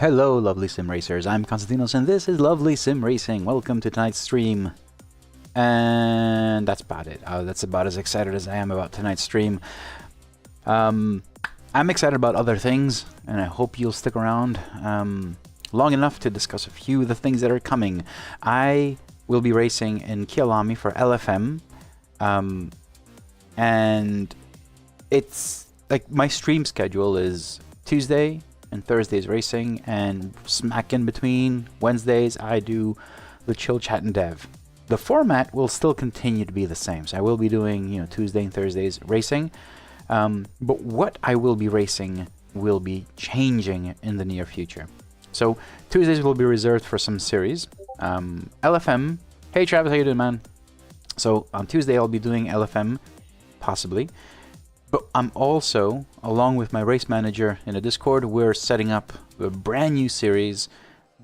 Hello, lovely sim racers. I'm Constantinos, and this is Lovely Sim Racing. Welcome to tonight's stream. And that's about it. That's about as excited as I am about tonight's stream. I'm excited about other things, and I hope you'll stick around long enough to discuss a few of the things that are coming. I will be racing in Kyalami for LFM, and it's like my stream schedule is Tuesday and Thursdays racing, and smack in between Wednesdays I do the chill chat and dev. The format will still continue to be the same, so I will be doing Tuesday and Thursdays racing, but what I will be racing will be changing in the near future. So Tuesdays will be reserved for some series. LFM, hey Travis, how you doing, man? So on Tuesday I'll be doing LFM, possibly. But I'm also, along with my race manager in a Discord, we're setting up a brand new series.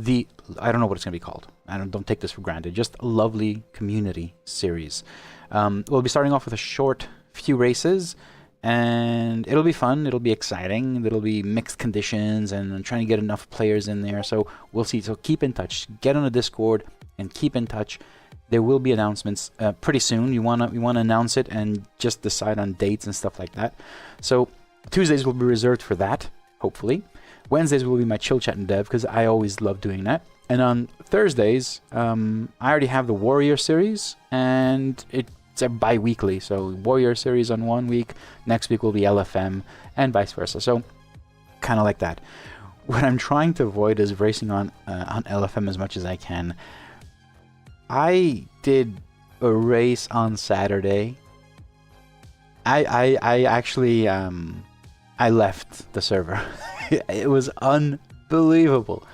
I don't know what it's going to be called. Don't take this for granted. Just a lovely community series. We'll be starting off with a short few races, and it'll be fun. It'll be exciting. It'll be mixed conditions, and I'm trying to get enough players in there. So we'll see. So keep in touch. Get on the Discord and keep in touch. There will be announcements pretty soon. We wanna announce it and just decide on dates and stuff like that. So Tuesdays will be reserved for that, hopefully. Wednesdays will be my chill chat and dev, because I always love doing that. And on Thursdays, I already have the Warrior series, and it's a bi-weekly. So Warrior series on 1 week, next week will be LFM, and vice versa. So kind of like that. What I'm trying to avoid is racing on LFM as much as I can. I did a race on Saturday. I actually I left the server. It was unbelievable.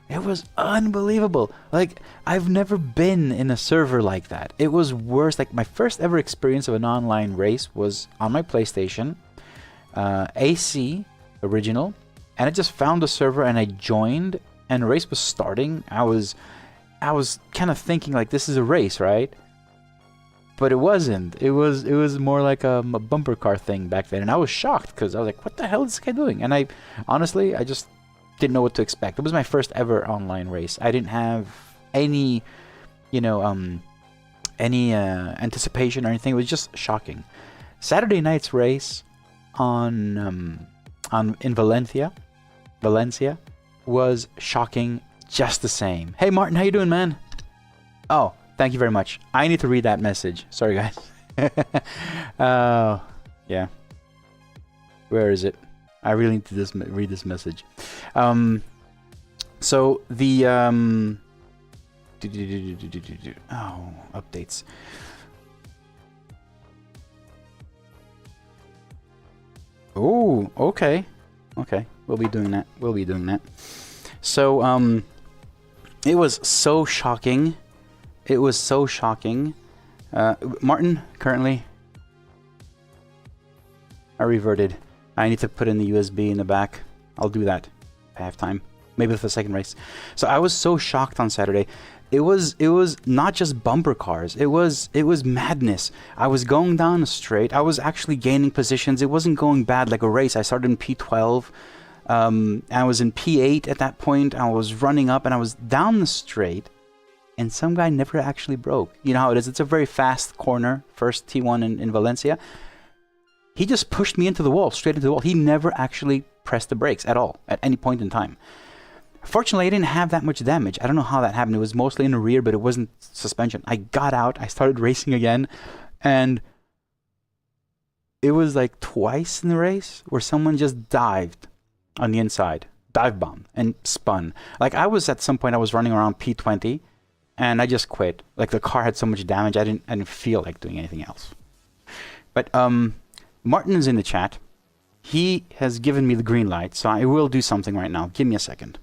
It was unbelievable. Like, I've never been in a server like that. It was worse. Like, my first ever experience of an online race was on my PlayStation, AC original, and I just found a server and I joined, and the race was starting. I was kind of thinking like, this is a race, right? But it wasn't. It was more like a bumper car thing back then, and I was shocked because I was like, what the hell is this guy doing? And I honestly just didn't know what to expect. It was my first ever online race. I didn't have any anticipation or anything. It was just shocking. Saturday night's race in Valencia was shocking just the same. Hey Martin, how you doing, man? Oh, thank you very much. I need to read that message. Sorry, guys. Yeah. Where is it? I really need to read this message. So the updates. Oh, okay. Okay, we'll be doing that. So it was so shocking. It was so shocking. Martin, currently, I reverted. I need to put in the USB in the back. I'll do that if I have time. Maybe with the second race. So I was so shocked on Saturday. It was not just bumper cars. It was madness. I was going down a straight. I was actually gaining positions. It wasn't going bad like a race. I started in P12. I was in P8 at that point. I was running up and I was down the straight, and some guy never actually broke. You know how it is. It's a very fast corner, first T1 in Valencia. He just pushed me into the wall, straight into the wall. He never actually pressed the brakes at all, at any point in time. Fortunately, I didn't have that much damage. I don't know how that happened. It was mostly in the rear, but it wasn't suspension. I got out, I started racing again, and it was like twice in the race where someone just dived on the inside, dive bomb, and spun. Like, I was at some point, I was running around P20, and I just quit. Like, the car had so much damage, I didn't feel like doing anything else. But Martin is in the chat. He has given me the green light, so I will do something right now. Give me a second.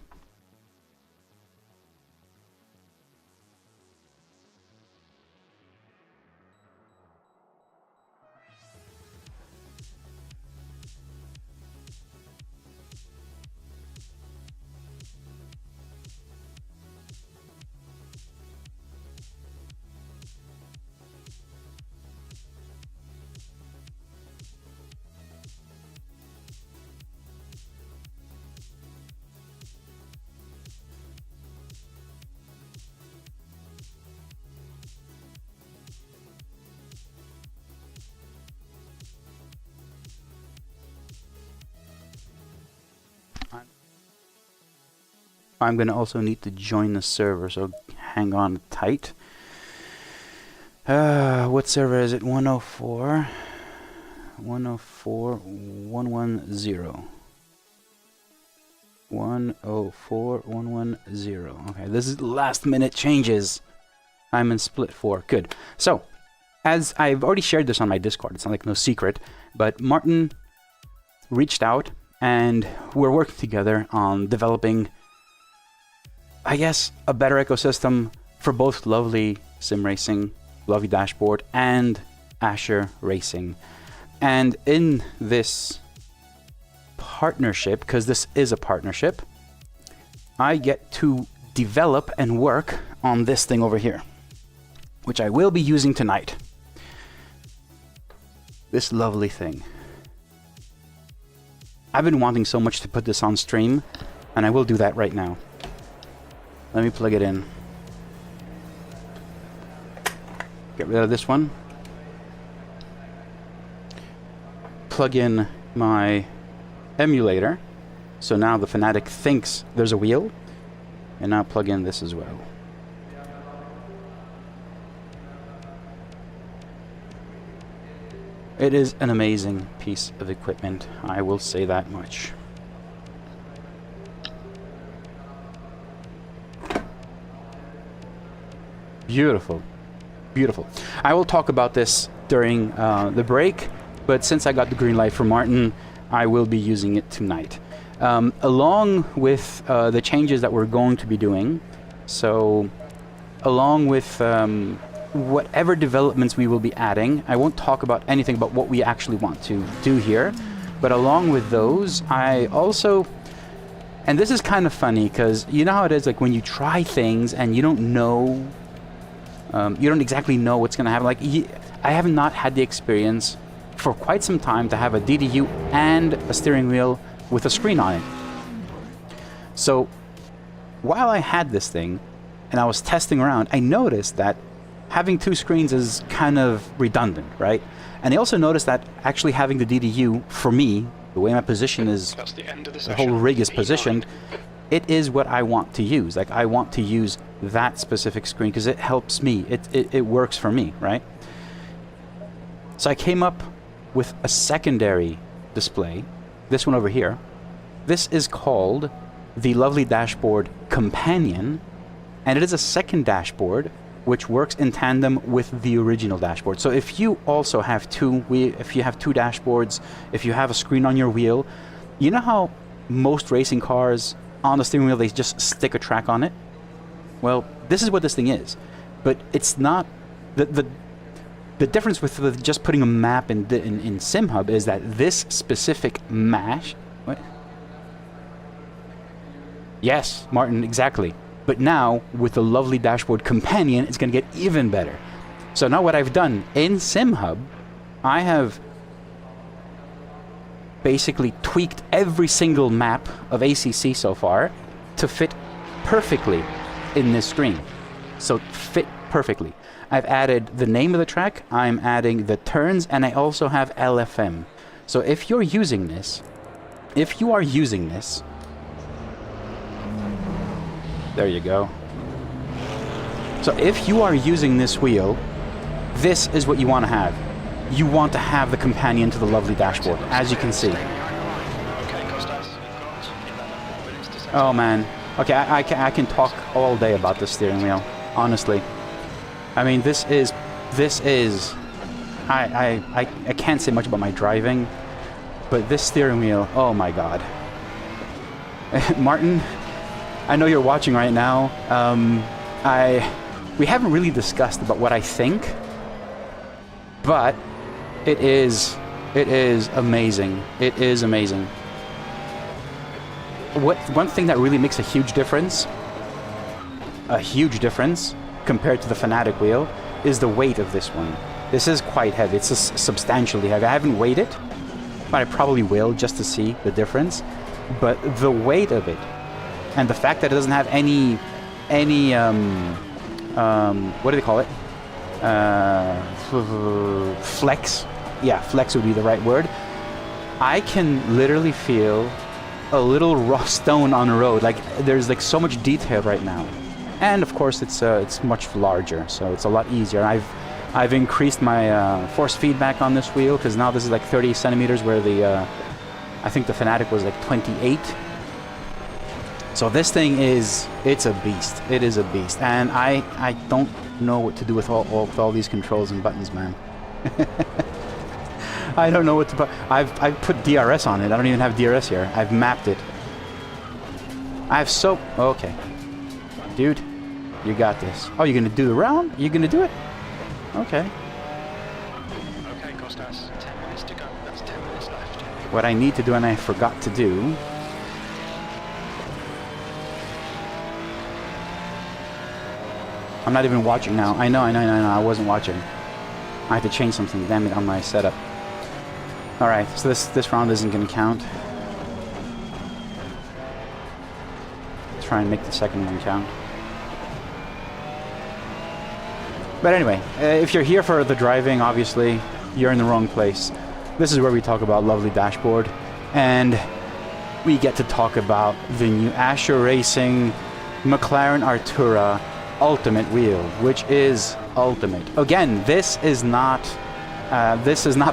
I'm going to also need to join the server, so hang on tight. What server is it? 104. 104 110. 104 110. Okay, this is last minute changes. I'm in split 4. Good. So, as I've already shared this on my Discord, it's not like no secret, but Martin reached out and we're working together on developing, I guess, a better ecosystem for both Lovely Sim Racing, Lovely Dashboard, and Ascher Racing. And in this partnership, because this is a partnership, I get to develop and work on this thing over here, which I will be using tonight. This lovely thing. I've been wanting so much to put this on stream, and I will do that right now. Let me plug it in. Get rid of this one. Plug in my emulator. So now the Fanatec thinks there's a wheel. And now plug in this as well. It is an amazing piece of equipment, I will say that much. Beautiful. Beautiful. I will talk about this during the break, but since I got the green light from Martin, I will be using it tonight. Along with the changes that we're going to be doing, so along with whatever developments we will be adding, I won't talk about anything about what we actually want to do here, but along with those, I also, and this is kind of funny because you know how it is, like when you try things and you don't know, you don't exactly know what's going to happen. Like I have not had the experience for quite some time to have a DDU and a steering wheel with a screen on it. So while I had this thing and I was testing around, I noticed that having two screens is kind of redundant, right? And I also noticed that actually having the DDU, for me, the way my position is, the whole rig is positioned, it is what I want to use. Like I want to use that specific screen because it helps me. It works for me, right? So I came up with a secondary display, this one over here. This is called the Lovely Dashboard Companion, and it is a second dashboard which works in tandem with the original dashboard. So if you also have if you have two dashboards, if you have a screen on your wheel, you know how most racing cars on the steering wheel, they just stick a track on it? Well, this is what this thing is, but it's not, the difference with just putting a map in SimHub is that this specific mesh, what? Yes, Martin, exactly. But now, with the Lovely Dashboard Companion, it's going to get even better. So now what I've done in SimHub, I have basically tweaked every single map of ACC so far to fit perfectly in this screen. So fit perfectly. I've added the name of the track, I'm adding the turns, and I also have LFM. So if you're using this, there you go. So if you are using this wheel, this is what you want to have. You want to have the companion to the Lovely Dashboard, as you can see. Oh man. Okay, I can talk all day about this steering wheel, honestly. I mean, this is, I can't say much about my driving, but this steering wheel, oh my god. Martin, I know you're watching right now. We haven't really discussed about what I think, but it is amazing. It is amazing. One thing that really makes a huge difference compared to the Fanatec wheel is the weight of this one. This is quite heavy. It's substantially heavy. I haven't weighed it, but I probably will just to see the difference. But the weight of it and the fact that it doesn't have any what do they call it? Flex. Yeah, flex would be the right word. I can literally feel a little raw stone on the road. Like there's like so much detail right now, and of course it's much larger, so it's a lot easier. I've increased my force feedback on this wheel because now this is like 30 centimeters where the I think the Fanatec was like 28. So this thing it's a beast. It is a beast, and I don't know what to do with all these controls and buttons, man. I don't know what to put. I've put DRS on it. I don't even have DRS here. I've mapped it. Okay, dude, you got this. Oh, you're gonna do the round? You're gonna do it? Okay. Okay, Costas. 10 minutes to go. That's 10 minutes left. What I need to do, and I forgot to do. I'm not even watching now. I know. I wasn't watching. I had to change something, damn it, on my setup. Alright, so this round isn't going to count. Try and make the second one count. But anyway, if you're here for the driving, obviously, you're in the wrong place. This is where we talk about lovely dashboard. And we get to talk about the new Ascher Racing McLaren Artura Ultimate wheel, which is ultimate. Again, this has not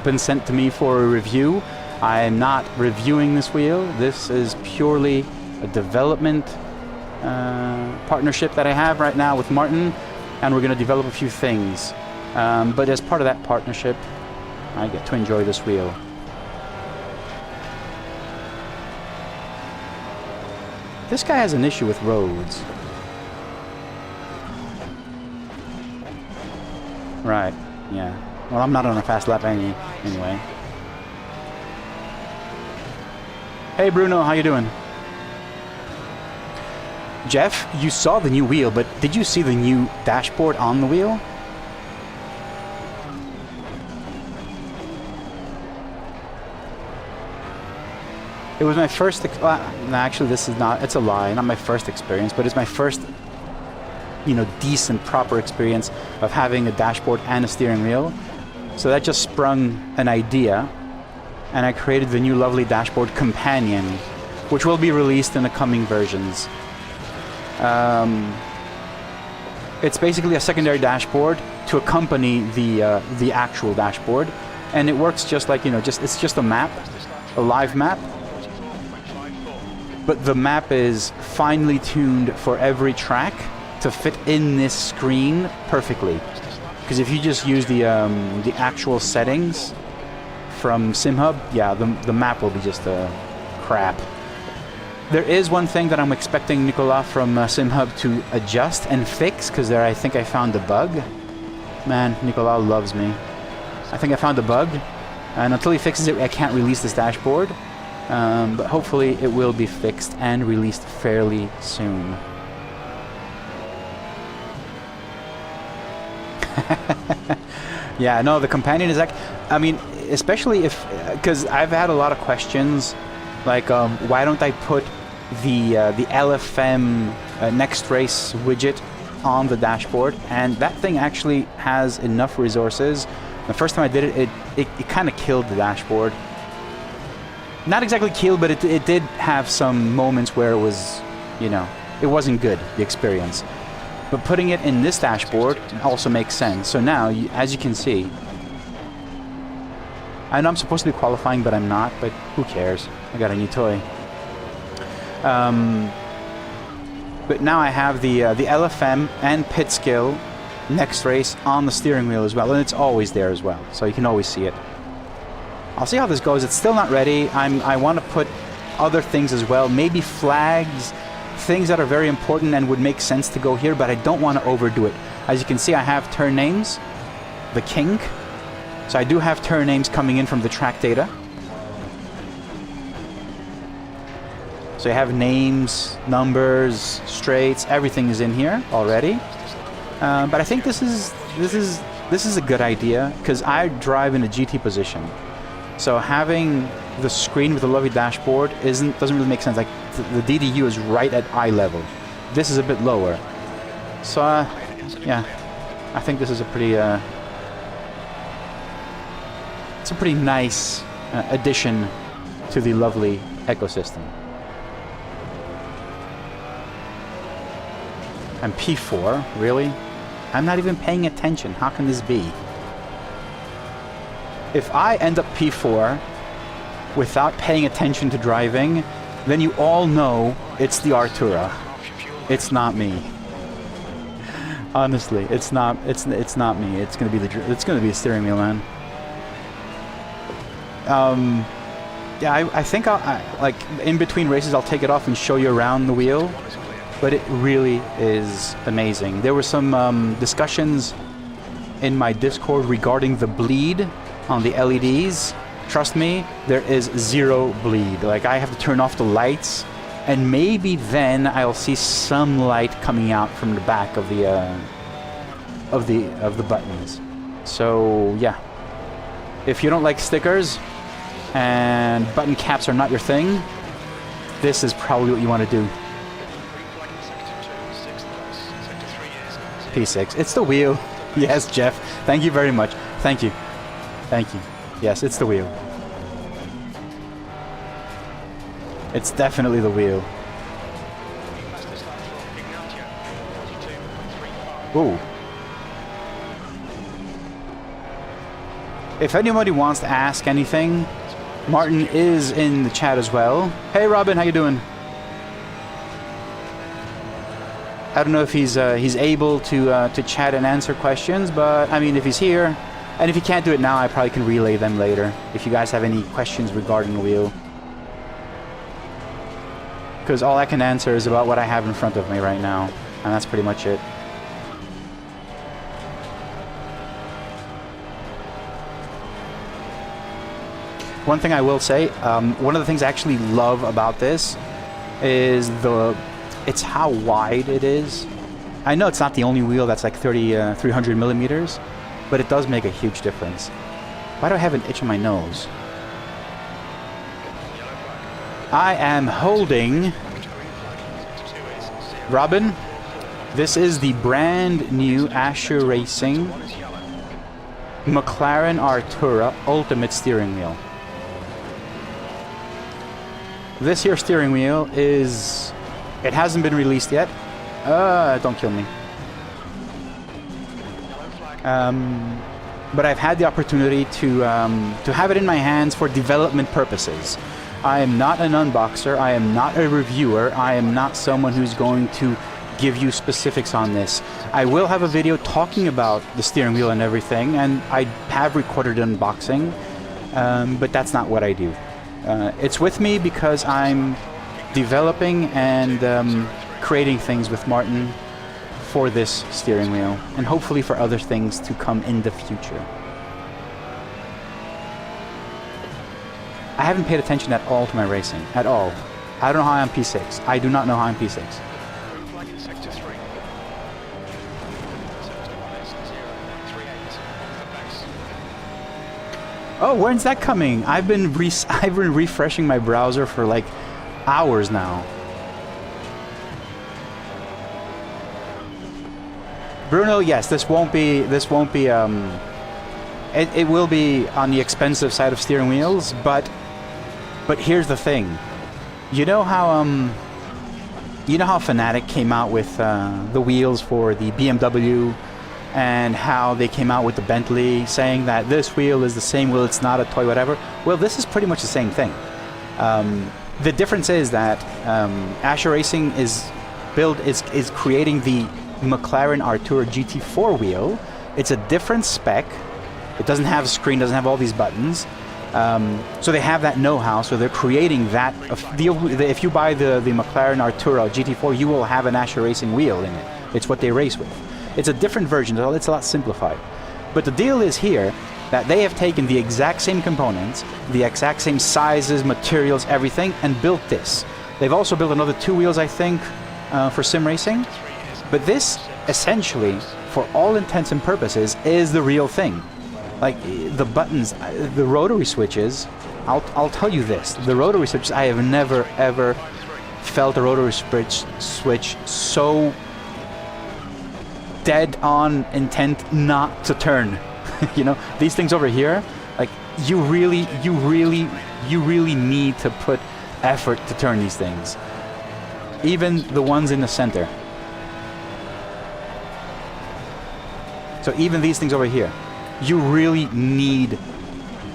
been sent to me for a review. I am not reviewing this wheel. This is purely a development partnership that I have right now with Martin, and we're going to develop a few things. But as part of that partnership, I get to enjoy this wheel. This guy has an issue with roads. Right, yeah. Well, I'm not on a fast lap anyway. Hey Bruno, how you doing? Jeff, you saw the new wheel, but did you see the new dashboard on the wheel? It was my first, actually this is not, it's a lie, not my first experience, but it's my first, you know, decent, proper experience of having a dashboard and a steering wheel. So that just sprung an idea, and I created the new lovely dashboard companion, which will be released in the coming versions. It's basically a secondary dashboard to accompany the actual dashboard, and it works just like, you know, it's just a map, a live map. But the map is finely tuned for every track to fit in this screen perfectly. Because if you just use the actual settings from SimHub, yeah, the map will be just crap. There is one thing that I'm expecting Nicolas from SimHub to adjust and fix, because there I think I found a bug. Man, Nicolas loves me. I think I found a bug, and until he fixes it, I can't release this dashboard. But hopefully it will be fixed and released fairly soon. Yeah, no, the companion is like, I mean, especially if, because I've had a lot of questions, like, why don't I put the LFM next race widget on the dashboard? And that thing actually has enough resources. The first time I did it, it kind of killed the dashboard. Not exactly killed, but it did have some moments where it was, you know, it wasn't good, the experience. But putting it in this dashboard also makes sense. So now, as you can see, I know I'm supposed to be qualifying, but I'm not, but who cares? I got a new toy. But now I have the LFM and pit skill next race on the steering wheel as well, and it's always there as well, so you can always see it. I'll see how this goes. It's still not ready. I want to put other things as well, maybe flags, things that are very important and would make sense to go here, but I don't want to overdo it. As you can see, I have turn names, the kink, so I do have turn names coming in from the track data. So you have names, numbers, straights, everything is in here already. But I think this is a good idea, because I drive in a GT position. So having the screen with a lovely dashboard doesn't really make sense. Like the DDU is right at eye level. This is a bit lower. So yeah, I think this is a pretty it's a pretty nice addition to the lovely ecosystem. I'm P4, really? I'm not even paying attention. How can this be? If I end up P4 without paying attention to driving, then you all know it's the Artura. It's not me. Honestly, it's not me. It's gonna be the steering wheel, man. Yeah, I think like in between races I'll take it off and show you around the wheel, but it really is amazing. There were some discussions in my Discord regarding the bleed on the LEDs. Trust me, there is zero bleed. Like, I have to turn off the lights, and maybe then I'll see some light coming out from the back of the buttons. So yeah, if you don't like stickers and button caps are not your thing, this is probably what you want to do. P6. It's the wheel. Yes, Jeff. Thank you very much. Thank you. Thank you. Yes, it's the wheel. It's definitely the wheel. Ooh. If anybody wants to ask anything, Martin is in the chat as well. Hey Robin, how you doing? I don't know if he's able to chat and answer questions, but I mean, if he's here, and if he can't do it now, I probably can relay them later. If you guys have any questions regarding the wheel, because all I can answer is about what I have in front of me right now, and that's pretty much it. One thing I will say, one of the things I actually love about this is it's how wide it is. I know it's not the only wheel that's like 300 millimeters, but it does make a huge difference. Why do I have an itch on my nose? I am holding, Robin, this is the brand new Ascher Racing McLaren Artura Ultimate steering wheel. This here steering wheel is, it hasn't been released yet. Don't kill me. But I've had the opportunity to have it in my hands for development purposes. I am not an unboxer. I am not a reviewer. I am not someone who's going to give you specifics on this. I will have a video talking about the steering wheel and everything, and I have recorded unboxing, but that's not what I do. It's with me because I'm developing and creating things with Martin for this steering wheel, and hopefully for other things to come in the future. I haven't paid attention at all to my racing, at all. I don't know how I'm P6. I do not know how I'm P6. Oh, when's that coming? I've been refreshing my browser for like hours now. Bruno, yes, this won't be it will be on the expensive side of steering wheels, but here's the thing. You know how Fanatec came out with the wheels for the BMW, and how they came out with the Bentley, saying that this wheel is the same wheel, it's not a toy, whatever. Well, this is pretty much the same thing. The difference is that Ascher Racing is creating the McLaren Artura GT4 wheel. It's a different spec. It doesn't have a screen, doesn't have all these buttons. So they have that know-how, so they're creating that. If you buy the McLaren Artura GT4, you will have an Ascher Racing wheel in it. It's what they race with. It's a different version, it's a lot simplified. But the deal is here that they have taken the exact same components, the exact same sizes, materials, everything, and built this. They've also built another 2 wheels, I think, for sim racing. But this, essentially, for all intents and purposes, is the real thing. Like, the buttons, the rotary switches, I'll tell you this, the rotary switches, I have never, ever felt a rotary switch so dead on intent not to turn. You know, these things over here, like, you really need to put effort to turn these things. Even the ones in the center. So even these things over here, you really need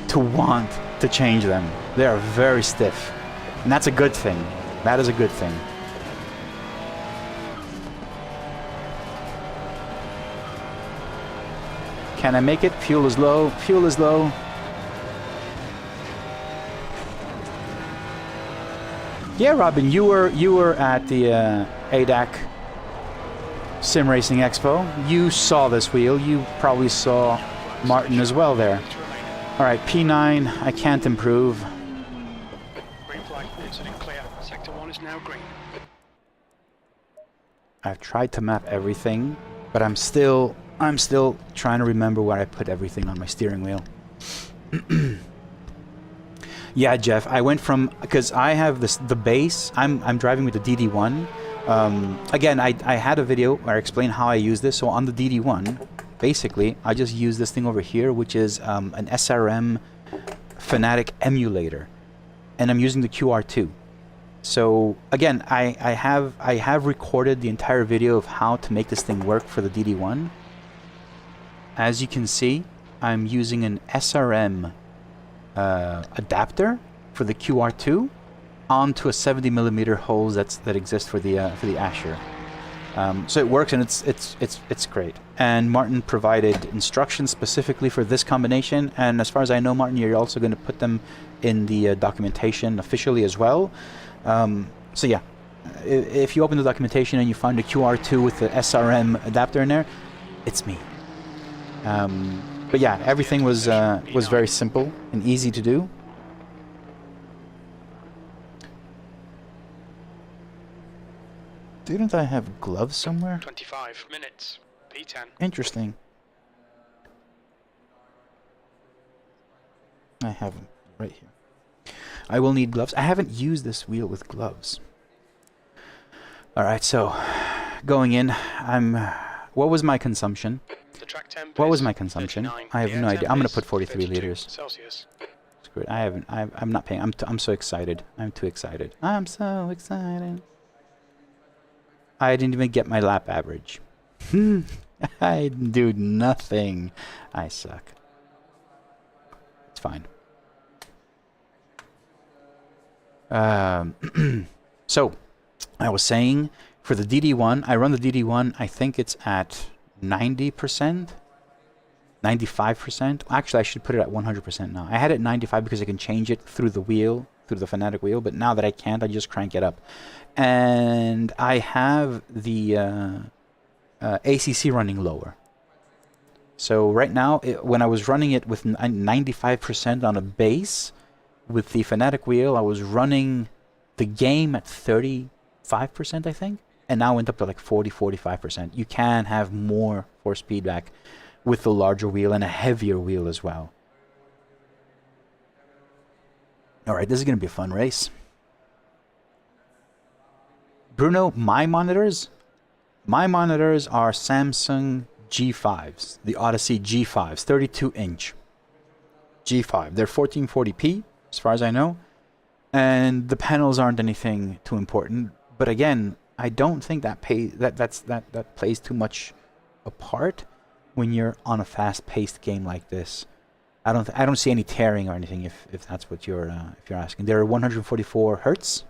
to want to change them. They are very stiff. And that's a good thing. That is a good thing. Can I make it? Fuel is low. Fuel is low. Yeah, Robin, you were at the ADAC Sim Racing Expo. You saw this wheel. You probably saw Martin as well there. All right, P9. I can't improve. Green flag, incident clear. Sector 1 is now green. I've tried to map everything, but I'm still trying to remember where I put everything on my steering wheel. Yeah, Jeff, I went from, because I have the base. I'm driving with the DD1. Again, I had a video where I explained how I use this. So on the DD1, basically, I just use this thing over here, which is an SRM Fanatec emulator, and I'm using the QR2. So again, I have recorded the entire video of how to make this thing work for the DD1. As you can see, I'm using an SRM adapter for the QR2 onto a 70mm hose that exists for the Ascher. So it works, and it's great. And Martin provided instructions specifically for this combination, and as far as I know, Martin, you're also going to put them in the documentation officially as well. So yeah, if you open the documentation and you find a QR2 with the SRM adapter in there, it's me. But yeah, everything was very simple and easy to do. Didn't I have gloves somewhere? 25 minutes. P10. Interesting. I have them right here. I will need gloves. I haven't used this wheel with gloves. Alright, so going in, what was my consumption? The track temp What was is my consumption? 39. I have The no air idea. temp I'm gonna is put 43 32 liters. Celsius. Screw it. I'm not paying. I'm so excited. I'm too excited. I'm so excited. I didn't even get my lap average. I do nothing. I suck. It's fine. So, I was saying, for the DD1, I run the DD1, I think it's at 90%, 95%. Actually, I should put it at 100% now. I had it at 95 because I can change it through the wheel, through the Fanatec wheel, but now that I can't, I just crank it up. And I have the ACC running lower. So right now, when I was running it with 95% on a base, with the Fanatec wheel, I was running the game at 35%, I think, and now went up to like 40-45%. You can have more force feedback with the larger wheel and a heavier wheel as well. Alright, this is going to be a fun race. Bruno, my monitors are Samsung G5s, the Odyssey G5s, 32-inch G5. They're 1440p, as far as I know, and the panels aren't anything too important. But again, I don't think that plays too much a part when you're on a fast-paced game like this. I don't see any tearing or anything if that's what you're asking. They're 144 hertz.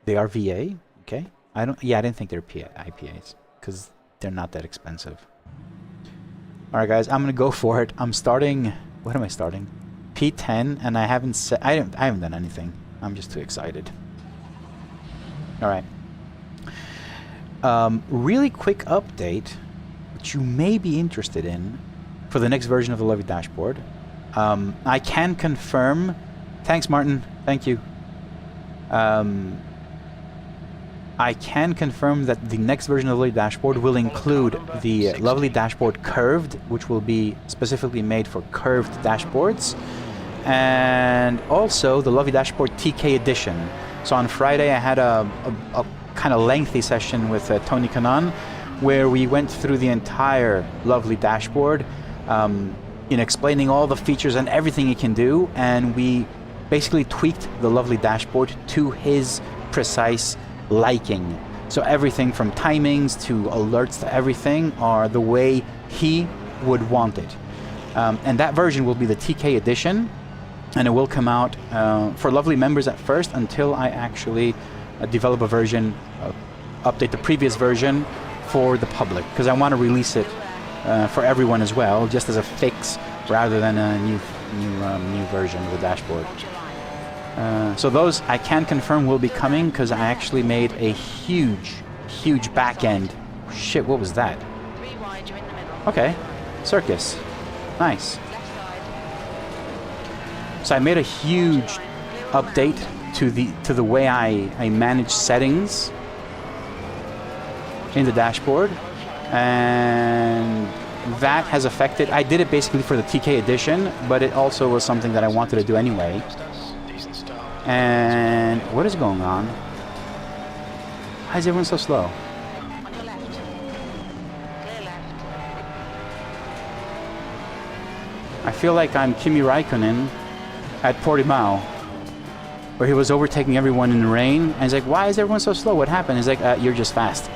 They are VA, okay. I didn't think they're IPAs because they're not that expensive. All right, guys, I'm gonna go for it. I'm starting. What am I starting? P10, and I haven't done anything. I'm just too excited. All right. Really quick update, which you may be interested in, for the next version of the Lovely dashboard. I can confirm. Thanks, Martin. Thank you. I can confirm that the next version of the Lovely dashboard will include the Lovely dashboard curved, which will be specifically made for curved dashboards, and also the Lovely dashboard TK edition. So on Friday, I had a kind of lengthy session with Tony Kanan, where we went through the entire Lovely dashboard, explaining all the features and everything it can do, and we basically tweaked the Lovely dashboard to his precise liking. So everything from timings to alerts to everything are the way he would want it. And that version will be the TK edition, and it will come out for lovely members at first until I actually develop a version, update the previous version for the public, because I want to release it for everyone as well, just as a fix rather than a new version of the dashboard. So those I can confirm will be coming, because I actually made a huge back end. Shit, what was that? Okay, circus. Nice. So I made a huge update to the way I manage settings in the dashboard, and that has affected. I did it basically for the TK edition, but it also was something that I wanted to do anyway. And what is going on? Why is everyone so slow? On your left. Clear left. I feel like I'm Kimi Raikkonen at Portimao, where he was overtaking everyone in the rain, and he's like, why is everyone so slow? What happened? He's like, you're just fast.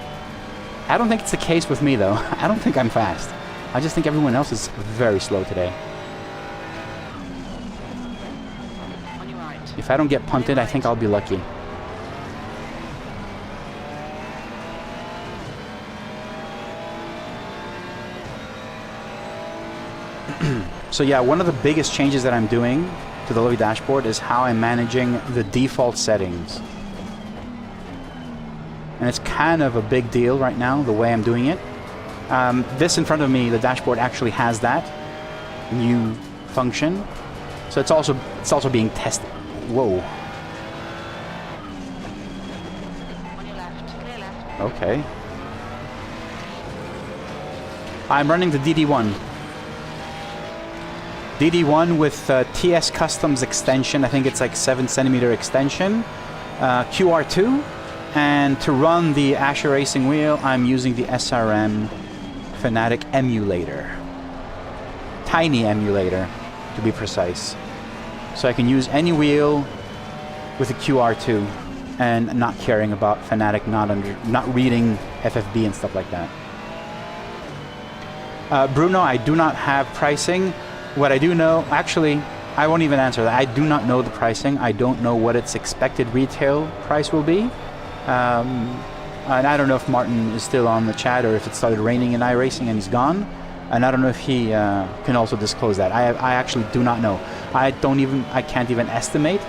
I don't think it's the case with me, though. I don't think I'm fast. I just think everyone else is very slow today. On your right. If I don't get punted, I think I'll be lucky. So yeah, one of the biggest changes that I'm doing to the Livy dashboard is how I'm managing the default settings. And it's kind of a big deal right now, the way I'm doing it. This in front of me, the dashboard actually has that new function. So it's also being tested. Whoa. On your left. Clear left. Okay. I'm running the DD1. DD1 with TS Customs extension. I think it's like 7cm extension. QR2. And to run the Ascher racing wheel, I'm using the SRM Fanatec emulator. Tiny emulator, to be precise. So I can use any wheel with a QR2 and not caring about Fanatec not reading FFB and stuff like that. Bruno, I do not have pricing. What I do know, actually, I won't even answer that. I do not know the pricing. I don't know what its expected retail price will be. And I don't know if Martin is still on the chat or if it started raining in iRacing and he's gone. And I don't know if he can also disclose that. I actually do not know. I can't even estimate.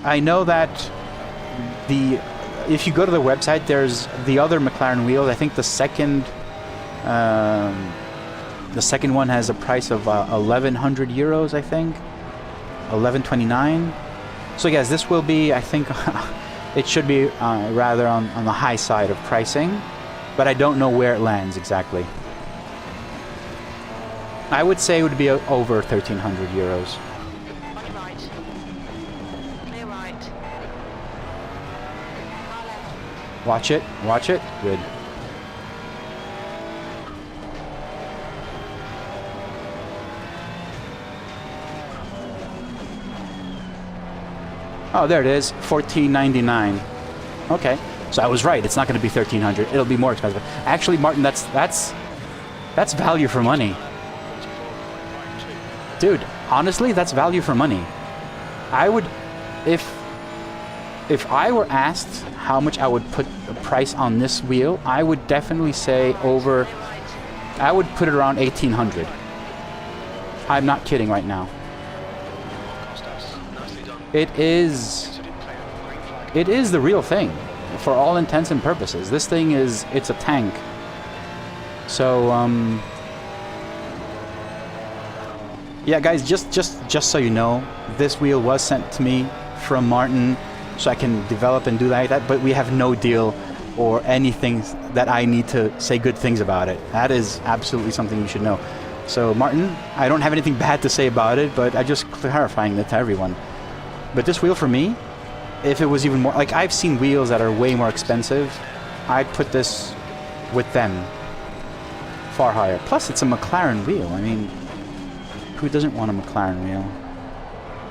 I know that if you go to the website, there's the other McLaren wheels. I think the second one has a price of 1,100 euros, I think. 1129. So yes, this will be, I think, it should be rather on the high side of pricing, but I don't know where it lands exactly. I would say it would be over 1,300 euros. On your right. Clear right. Car left. Watch it, watch it. Good. Oh, there it is, $14.99. Okay, so I was right. It's not going to be $1,300. It'll be more expensive. Actually, Martin, that's value for money. Dude, honestly, that's value for money. I would, if I were asked how much I would put a price on this wheel, I would definitely say over. I would put it around 1,800. I'm not kidding right now. It is the real thing, for all intents and purposes. This thing it's a tank. So, yeah, guys, just so you know, this wheel was sent to me from Martin, so I can develop and do that. But we have no deal or anything that I need to say good things about it. That is absolutely something you should know. So, Martin, I don't have anything bad to say about it, but I'm just clarifying that to everyone. But this wheel for me, if it was even more, like I've seen wheels that are way more expensive, I'd put this with them far higher. Plus it's a McLaren wheel. I mean, who doesn't want a McLaren wheel?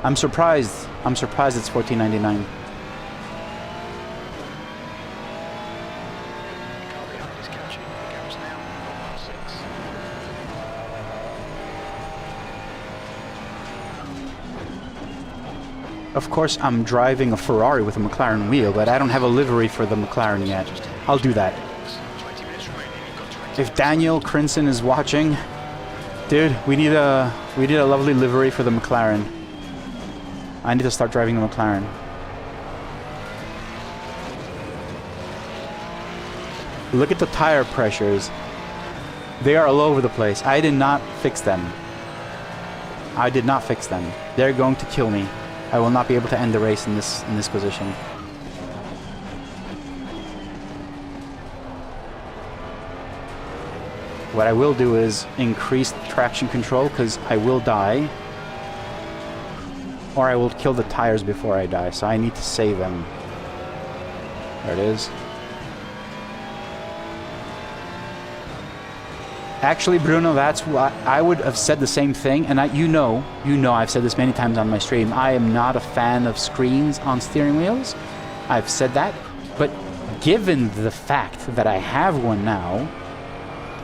I'm surprised it's $14.99. Of course, I'm driving a Ferrari with a McLaren wheel, but I don't have a livery for the McLaren yet. I'll do that. 20 minutes remaining. You've got 20. If Daniel Crinson is watching, dude, we need a lovely livery for the McLaren. I need to start driving the McLaren. Look at the tire pressures. They are all over the place. I did not fix them. I did not fix them. They're going to kill me. I will not be able to end the race in this position. What I will do is increase traction control, because I will die. Or I will kill the tires before I die, so I need to save them. There it is. Actually, Bruno, that's what I would have said the same thing, and you know, I've said this many times on my stream. I am not a fan of screens on steering wheels. I've said that, but given the fact that I have one now,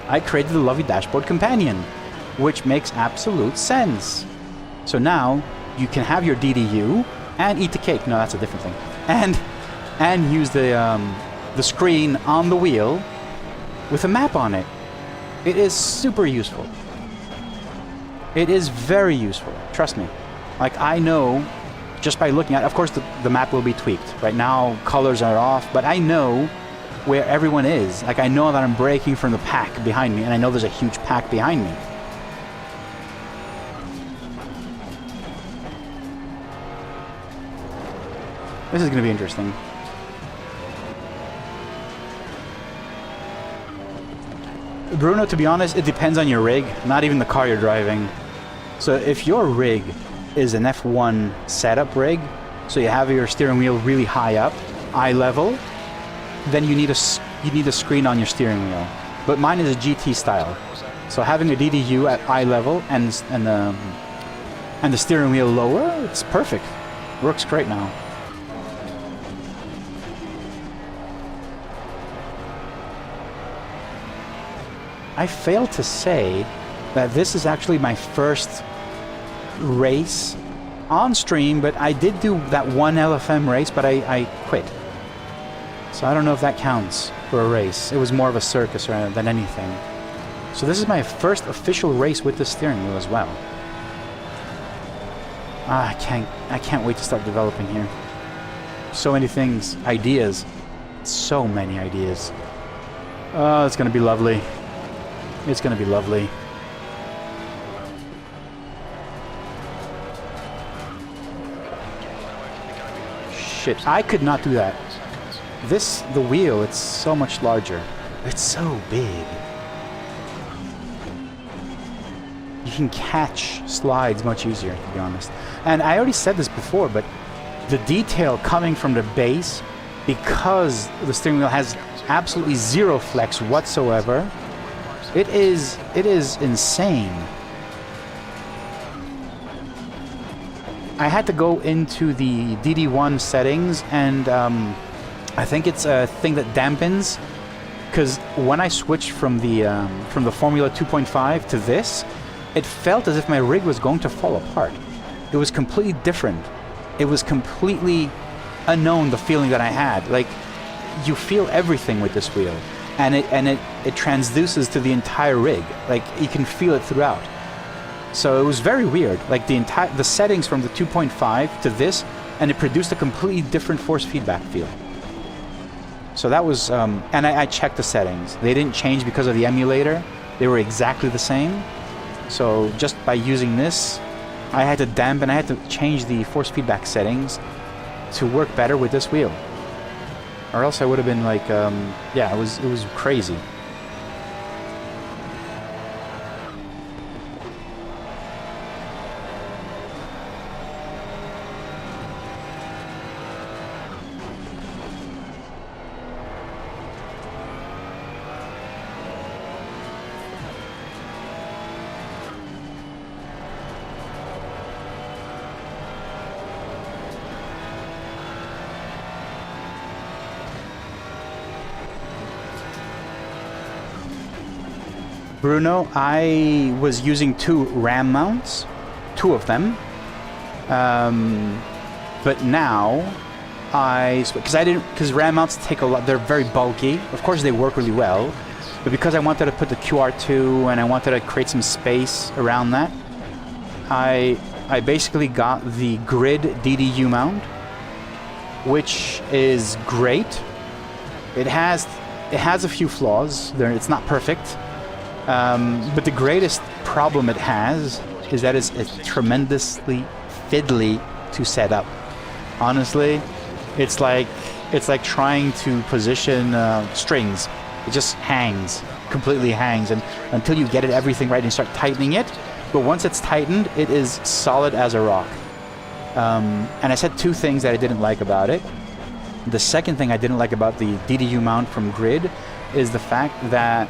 I created the lovely dashboard companion, which makes absolute sense. So now you can have your DDU and eat the cake. No, that's a different thing. And use the screen on the wheel with a map on it. It is super useful. It is very useful. Trust me. Like, I know just by looking at it, of course the map will be tweaked. Right now colors are off, but I know where everyone is. Like, I know that I'm braking from the pack behind me, and I know there's a huge pack behind me. This is going to be interesting. Bruno, to be honest, it depends on your rig, not even the car you're driving. So if your rig is an F1 setup rig, so you have your steering wheel really high up, eye level, then you need a screen on your steering wheel. But mine is a GT style. So having a DDU at eye level and the steering wheel lower, it's perfect. Works great now. I failed to say that this is actually my first race on stream, but I did do that one LFM race, but I quit. So I don't know if that counts for a race. It was more of a circus than anything. So this is my first official race with the steering wheel as well. I can't wait to start developing here. So many things, ideas, so many ideas. Oh, it's gonna be lovely. It's gonna be lovely. Shit, I could not do that. The wheel, it's so much larger. It's so big. You can catch slides much easier, to be honest. And I already said this before, but the detail coming from the base, because the steering wheel has absolutely zero flex whatsoever, it is insane. I had to go into the DD1 settings, and I think it's a thing that dampens, because when I switched from the Formula 2.5 to this, it felt as if my rig was going to fall apart. It was completely different. It was completely unknown, the feeling that I had. Like, you feel everything with this wheel, and it transduces to the entire rig. Like, you can feel it throughout. So it was very weird. Like, the settings from the 2.5 to this, and it produced a completely different force feedback feel. So that was, and I checked the settings. They didn't change because of the emulator. They were exactly the same. So just by using this, I had to dampen, I had to change the force feedback settings to work better with this wheel. Or else I would have been like, yeah, it was crazy. Bruno, I was using 2 RAM mounts, 2 of them. But now, because RAM mounts take a lot, they're very bulky. Of course, they work really well. But because I wanted to put the QR2 and I wanted to create some space around that, I basically got the grid DDU mount, which is great. It has a few flaws. It's not perfect, but the greatest problem it has is that it's tremendously fiddly to set up. Honestly, it's like trying to position strings. It just hangs, completely hangs, and until you get everything right and you start tightening it. But once it's tightened, it is solid as a rock. And I said two things that I didn't like about it. The second thing I didn't like about the DDU mount from Grid is the fact that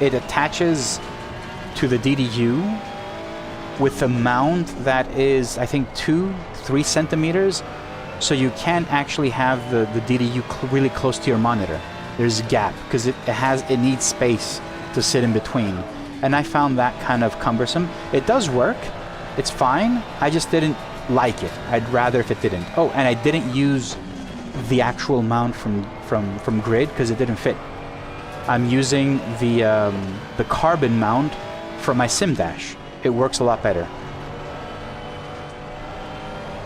it attaches to the DDU with a mount that is, I think, 2-3 centimeters. So you can't actually have the DDU really close to your monitor. There's a gap because it needs space to sit in between. And I found that kind of cumbersome. It does work. It's fine. I just didn't like it. I'd rather if it didn't. Oh, and I didn't use the actual mount from Grid because it didn't fit. I'm using the carbon mount from my Sim Dash. It works a lot better.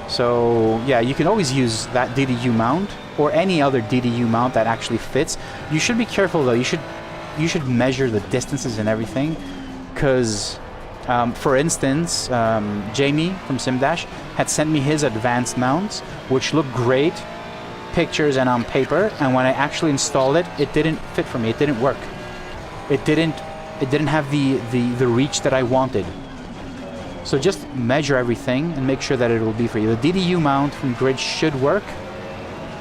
So yeah, you can always use that DDU mount or any other DDU mount that actually fits. You should be careful though. You should measure the distances and everything, because for instance, Jamie from SimDash had sent me his advanced mounts, which look great, pictures and on paper, and when I actually installed it, it didn't fit for me. It didn't work. It didn't have the reach that I wanted. So just measure everything and make sure that it will be for you. The DDU mount from Grid should work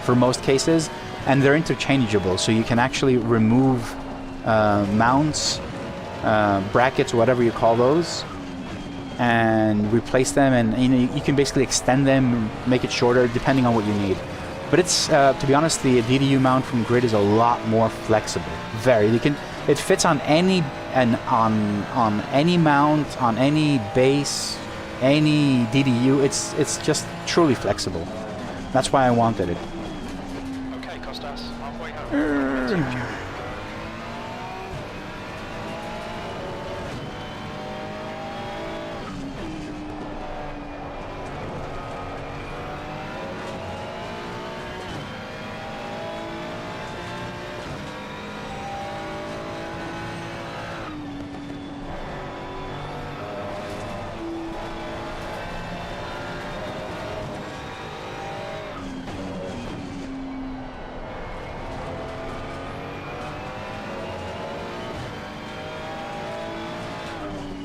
for most cases, and they're interchangeable, so you can actually remove mounts, brackets, whatever you call those, and replace them, and you can basically extend them, make it shorter depending on what you need. But it's to be honest, the DDU mount from Grid is a lot more flexible. It fits on any on any mount, on any base, any DDU. It's just truly flexible. That's why I wanted it. Okay, Costas, halfway home.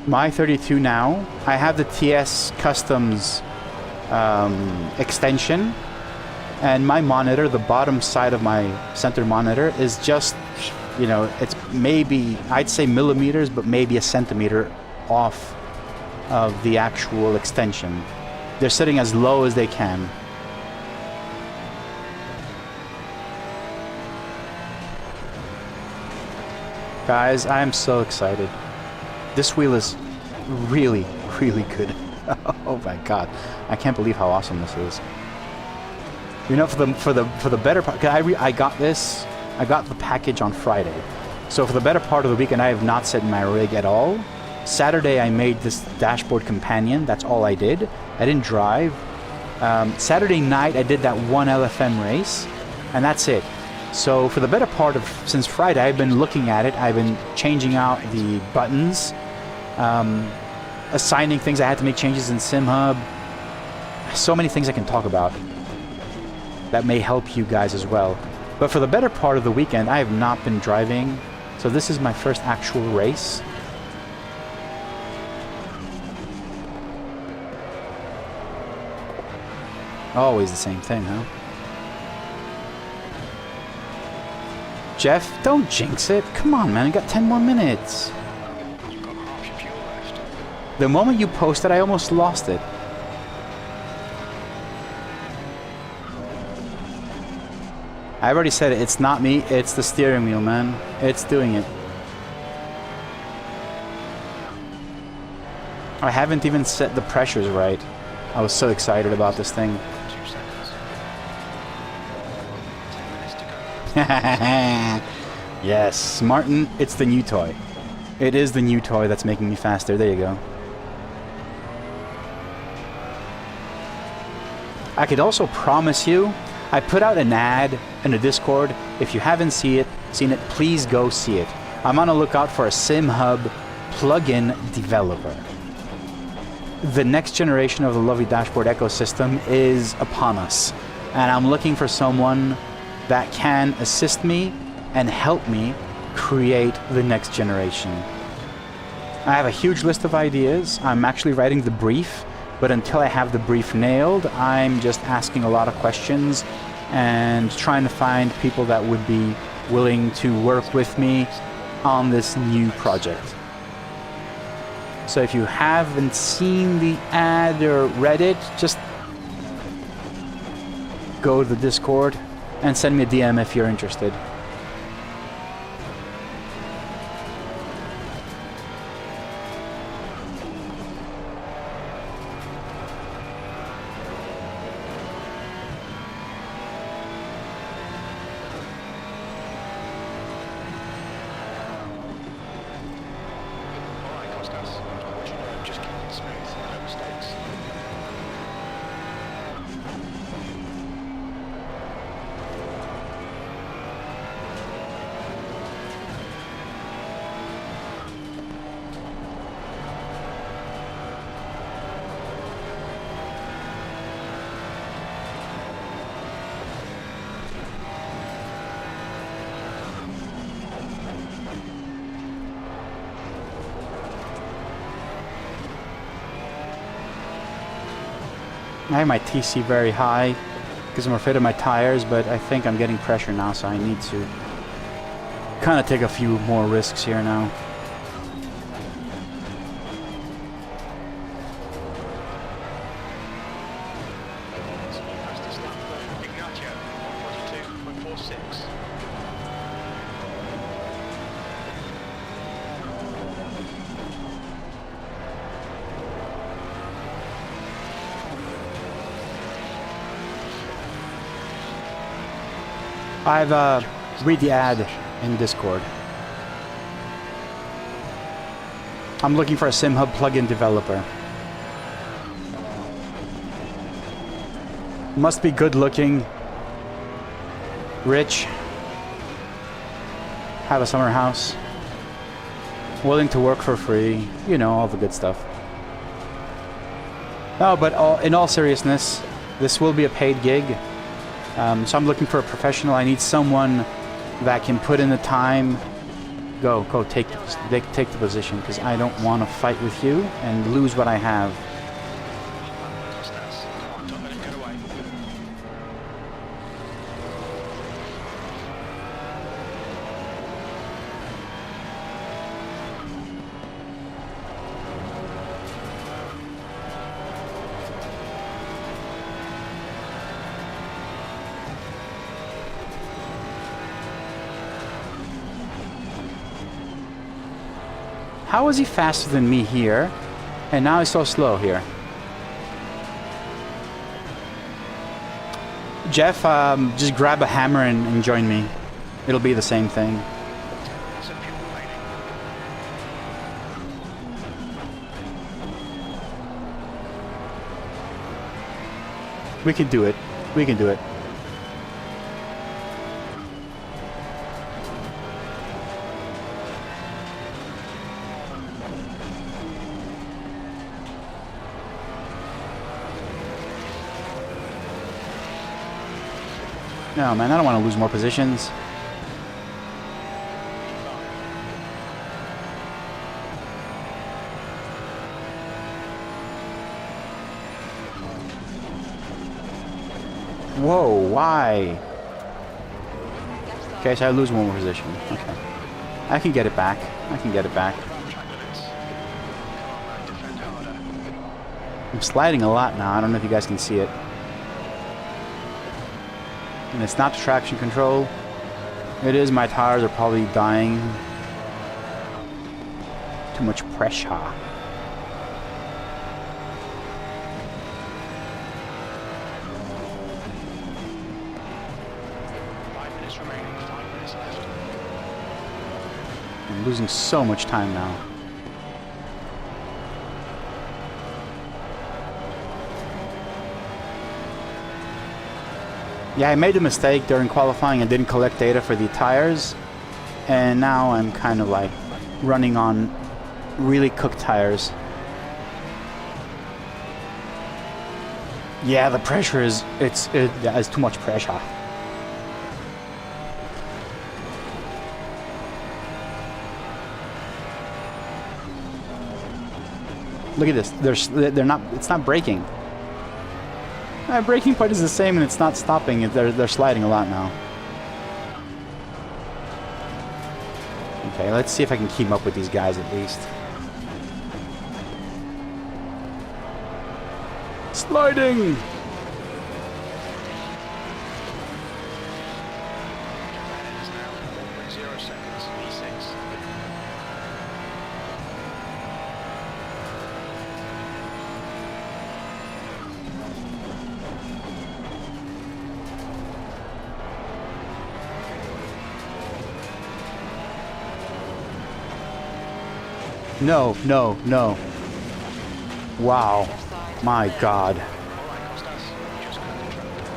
My 32 now, I have the TS Customs extension, and my monitor, the bottom side of my center monitor, is just, it's maybe, I'd say millimeters, but maybe a centimeter off of the actual extension. They're sitting as low as they can. Guys, I am so excited. This wheel is really, really good. Oh my god, I can't believe how awesome this is. For the better part, I got the package on Friday. So for the better part of the weekend, I have not set my rig at all. Saturday, I made this dashboard companion. That's all I did. I didn't drive. Saturday night, I did that one LFM race, and that's it. So for the better part of since Friday, I've been looking at it. I've been changing out the buttons. Assigning things. I had to make changes in SimHub. So many things I can talk about that may help you guys as well. But for the better part of the weekend, I have not been driving, so this is my first actual race. Always the same thing, huh? Jeff, don't jinx it. Come on, man. You got 10 more minutes. The moment you posted, I almost lost it. I already said it. It's not me. It's the steering wheel, man. It's doing it. I haven't even set the pressures right. I was so excited about this thing. 2 seconds. Yes, Martin, it's the new toy. It is the new toy that's making me faster. There you go. I could also promise you, I put out an ad in the Discord. If you haven't seen it, please go see it. I'm on a lookout for a SimHub plugin developer. The next generation of the lovely dashboard ecosystem is upon us, and I'm looking for someone that can assist me and help me create the next generation. I have a huge list of ideas. I'm actually writing the brief, but until I have the brief nailed, I'm just asking a lot of questions and trying to find people that would be willing to work with me on this new project. So if you haven't seen the ad or read it, just go to the Discord and send me a DM if you're interested. Alright, Costas. What you know, just keep it smooth, no mistakes. I have my TC very high because I'm afraid of my tires, but I think I'm getting pressure now, so I need to kind of take a few more risks here now. Fastest lap for Ignacio, 142.46. I've read the ad in Discord. I'm looking for a SimHub plugin developer. Must be good looking, rich, have a summer house, willing to work for free, you know, all the good stuff. No, but in all seriousness, this will be a paid gig. So I'm looking for a professional. I need someone that can put in the time. Go take the position, because I don't want to fight with you and lose what I have. Costas, come on, don't let him get away. How is he faster than me here, and now he's so slow here? Jeff, just grab a hammer and join me. It'll be the same thing. It's a fuel remaining. We can do it. We can do it. No, man, I don't want to lose more positions. Whoa, why? Okay, so I lose one more position. Okay. I can get it back. I can get it back. I'm sliding a lot now. I don't know if you guys can see it. And it's not the traction control. It is. My tires are probably dying. Too much pressure. 5 minutes remaining. losing so much time now. Yeah, I made a mistake during qualifying and didn't collect data for the tires. And now I'm kind of like running on really cooked tires. Yeah, the pressure is, it's too much pressure. Look at this. They're not. It's not braking. Braking part is the same, and it's not stopping. They're sliding a lot now. Okay, let's see if I can keep up with these guys at least. Sliding. No, no, no. Wow. My God.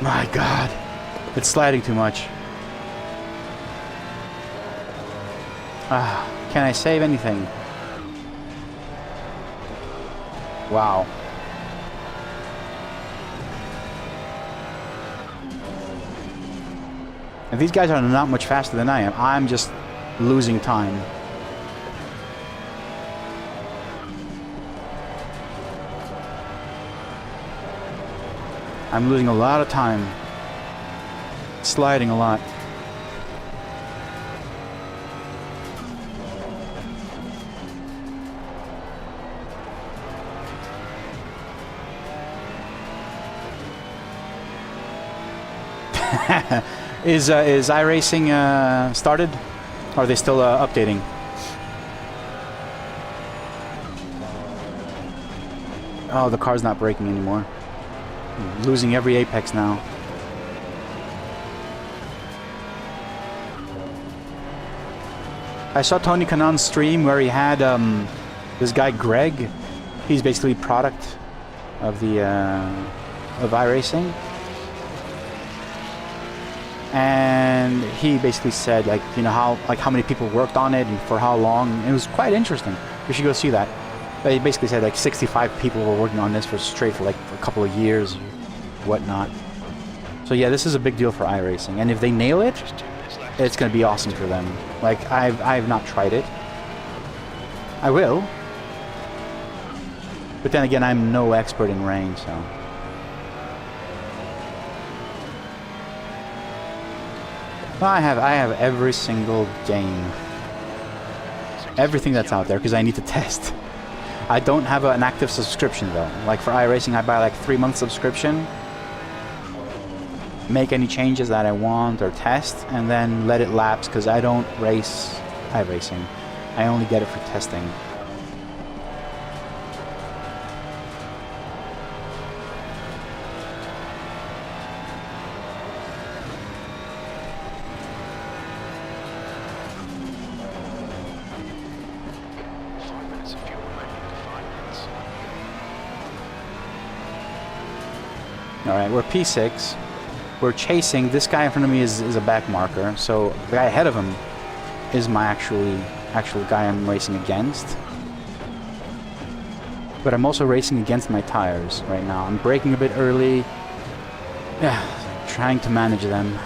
My God. It's sliding too much. Can I save anything? Wow. And these guys are not much faster than I am. I'm just losing time. I'm losing a lot of time. Sliding a lot. Is iRacing started? Or are they still updating? Oh, the car's not braking anymore. I'm losing every apex now. I saw Tony Kanan's stream where he had this guy Greg. He's basically product of the of iRacing. And he basically said, like, you know, how many people worked on it and for how long. It was quite interesting. You should go see that. But he basically said like 65 people were working on this for like a couple of years, whatnot. So yeah, this is a big deal for iRacing, and if they nail it, it's gonna be awesome for them. Like I've not tried it. I will. But then again, I'm no expert in rain, so. I have every single game, everything that's out there, because I need to test. I don't have an active subscription though. Like for iRacing, I buy like 3-month subscription, make any changes that I want or test, and then let it lapse because I don't race iRacing. I only get it for testing. Alright, we're P6. We're chasing. This guy in front of me is a back marker, so the guy ahead of him is my actual guy I'm racing against. But I'm also racing against my tires right now. I'm braking a bit early. Yeah, trying to manage them.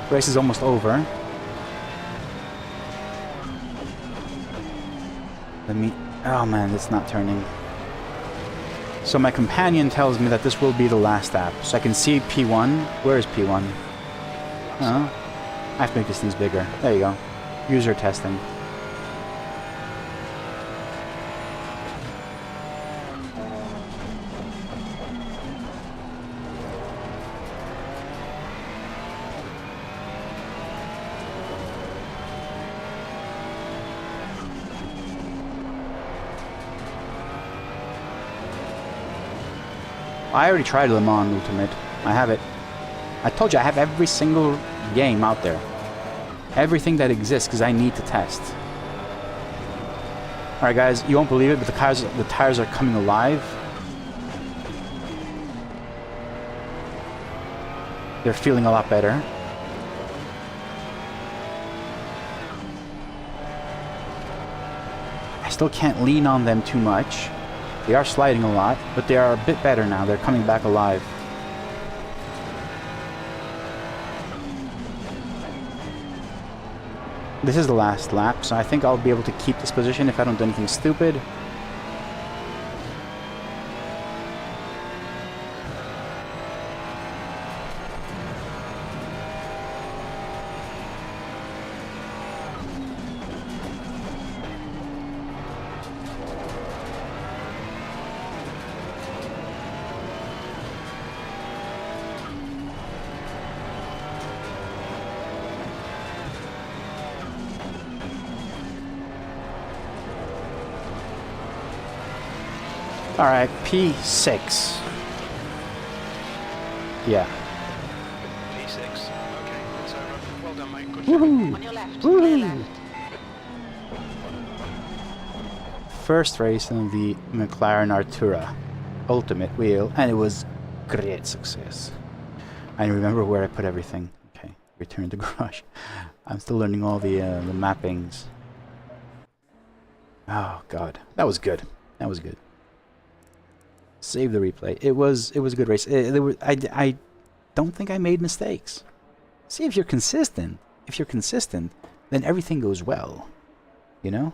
Race is almost over. Oh man, it's not turning. So my companion tells me that this will be the last lap. So I can see P1. Where is P1? Oh, I have to make these bigger. There you go. User testing. I already tried Le Mans Ultimate. I have it. I told you I have every single game out there. everything that exists because I need to test. All right, guys, you won't believe it, but the tires are coming alive. They're feeling a lot better. I still can't lean on them too much. They are sliding a lot, but they are a bit better now. They're coming back alive. This is the last lap, so I think I'll be able to keep this position if I don't do anything stupid. All right, P6. Yeah. P6. Okay, it's over. Well done, mate. Good Woohoo! On your left. Clear left. First race on the McLaren Artura Ultimate wheel, and it was great success. I remember where I put everything. Okay, return to garage. I'm still learning all the mappings. Oh God, that was good. That was good. Save the replay. It was a good race. I don't think I made mistakes. See, if you're consistent, then everything goes well. You know?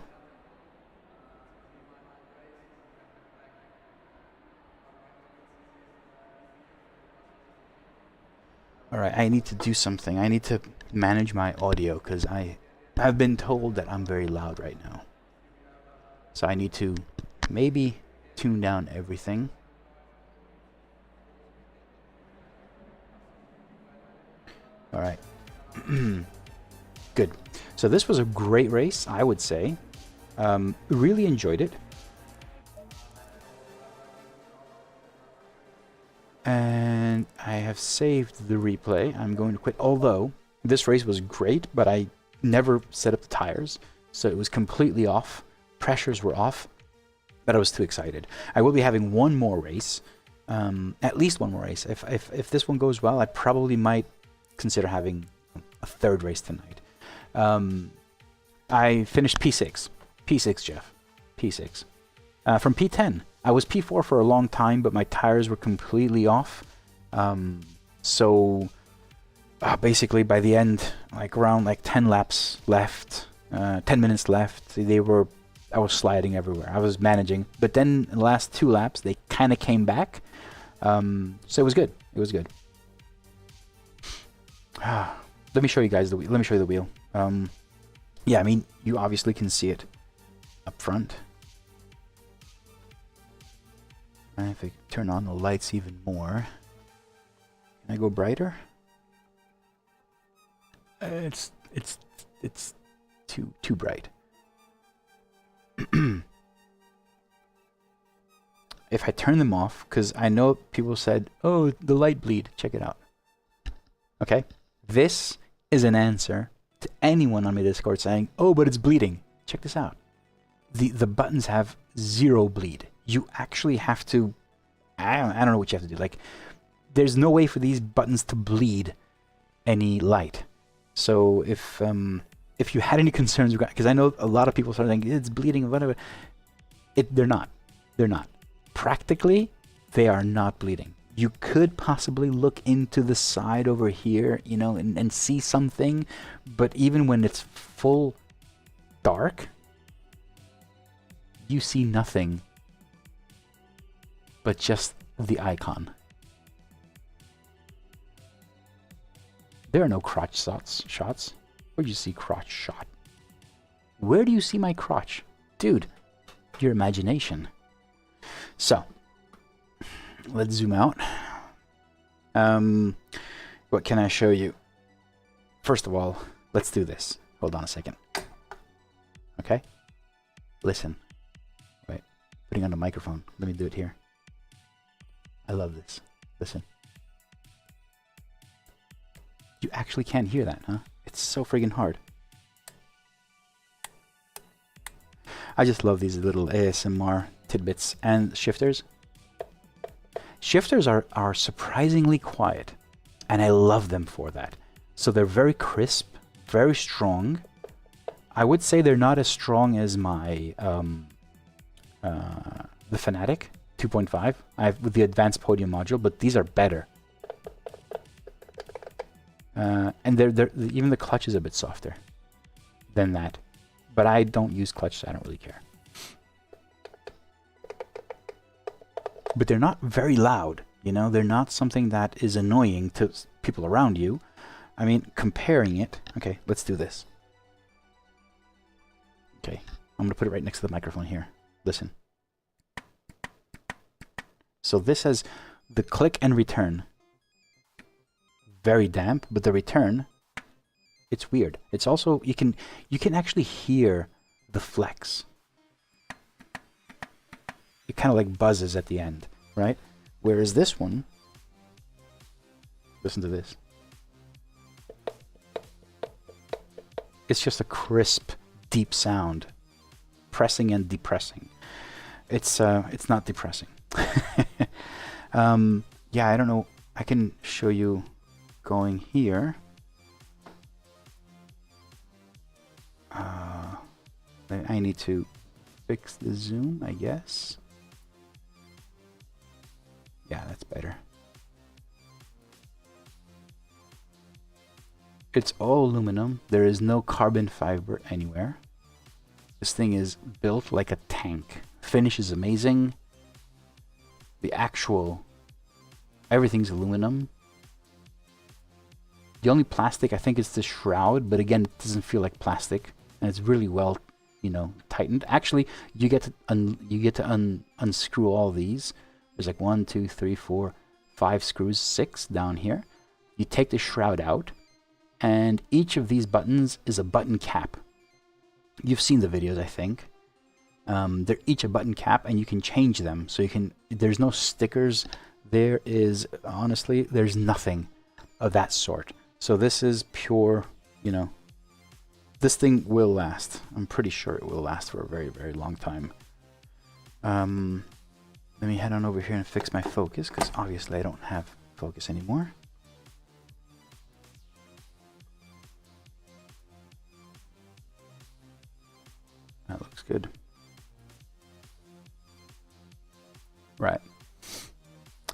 Alright, I need to do something. I need to manage my audio because I've been told that I'm very loud right now. So I need to maybe tune down everything. Alright. Good. So this was a great race, I would say. Really enjoyed it. And I have saved the replay. I'm going to quit. Although, this race was great, but I never set up the tires. So it was completely off. Pressures were off. But I was too excited. I will be having one more race. At least one more race. If this one goes well, I probably might consider having a third race tonight. I finished P6. P6, Jeff. P6. From P10. I was P4 for a long time, but my tires were completely off. So basically by the end, like around 10 laps left, 10 minutes left, I was sliding everywhere. I was managing. But then in the last 2 laps, they kind of came back. So it was good. It was good. Let me show you guys the wheel. Let me show you the wheel. Yeah, I mean, you obviously can see it up front. And if I turn on the lights even more, can I go brighter? It's too bright. If I turn them off, because I know people said, "Oh, the light bleed." Check it out. Okay, this is an answer to anyone on my Discord saying, "Oh, but it's bleeding." Check this out. The buttons have 0 bleed. You actually have to, I don't know what you have to do. Like, there's no way for these buttons to bleed any light. So if you had any concerns, because I know a lot of people start thinking it's bleeding, whatever. They're not. They're not. Practically, they are not bleeding. You could possibly look into the side over here, you know, and see something, but even when it's full dark, you see nothing but just the icon. There are no crotch shots. Where do you see crotch shot? Where do you see my crotch? Dude, your imagination. So, let's zoom out. What can I show you? First of all, let's do this. Hold on a second. Okay? Listen. Wait, putting on the microphone. Let me do it here. I love this. Listen. You actually can't hear that, huh? It's so friggin' hard. I just love these little ASMR tidbits. And shifters. Shifters are surprisingly quiet, and I love them for that. So they're very crisp, very strong. I would say they're not as strong as my the Fanatec 2.5. I have with the advanced podium module, but these are better. And even the clutch is a bit softer than that. But I don't use clutch, so I don't really care. But they're not very loud, you know? They're not something that is annoying to people around you. I mean, comparing it... Okay, let's do this. Okay, I'm going to put it right next to the microphone here. Listen. So this has the click and return. Very damp, but the return, it's weird. It's also, you can actually hear the flex. It kind of like buzzes at the end, right? Whereas this one, listen to this. It's just a crisp, deep sound, pressing and depressing. It's not depressing. Yeah, I don't know. I can show you going here. I need to fix the zoom, I guess. Yeah, that's better. It's all aluminum. There is no carbon fiber anywhere. This thing is built like a tank. Finish is amazing. The actual... Everything's aluminum. The only plastic, I think, is the shroud, but again, it doesn't feel like plastic, and it's really well, you know, tightened. Actually, you get to unscrew all these. There's like 1, 2, 3, 4, 5 screws, 6 down here. You take the shroud out, and each of these buttons is a button cap. You've seen the videos, I think. They're each a button cap, and you can change them. So you can. There's no stickers. There is, honestly, there's nothing of that sort. So this is pure, you know, this thing will last. I'm pretty sure it will last for a very, very long time. Let me head on over here and fix my focus, because obviously I don't have focus anymore. That looks good. Right.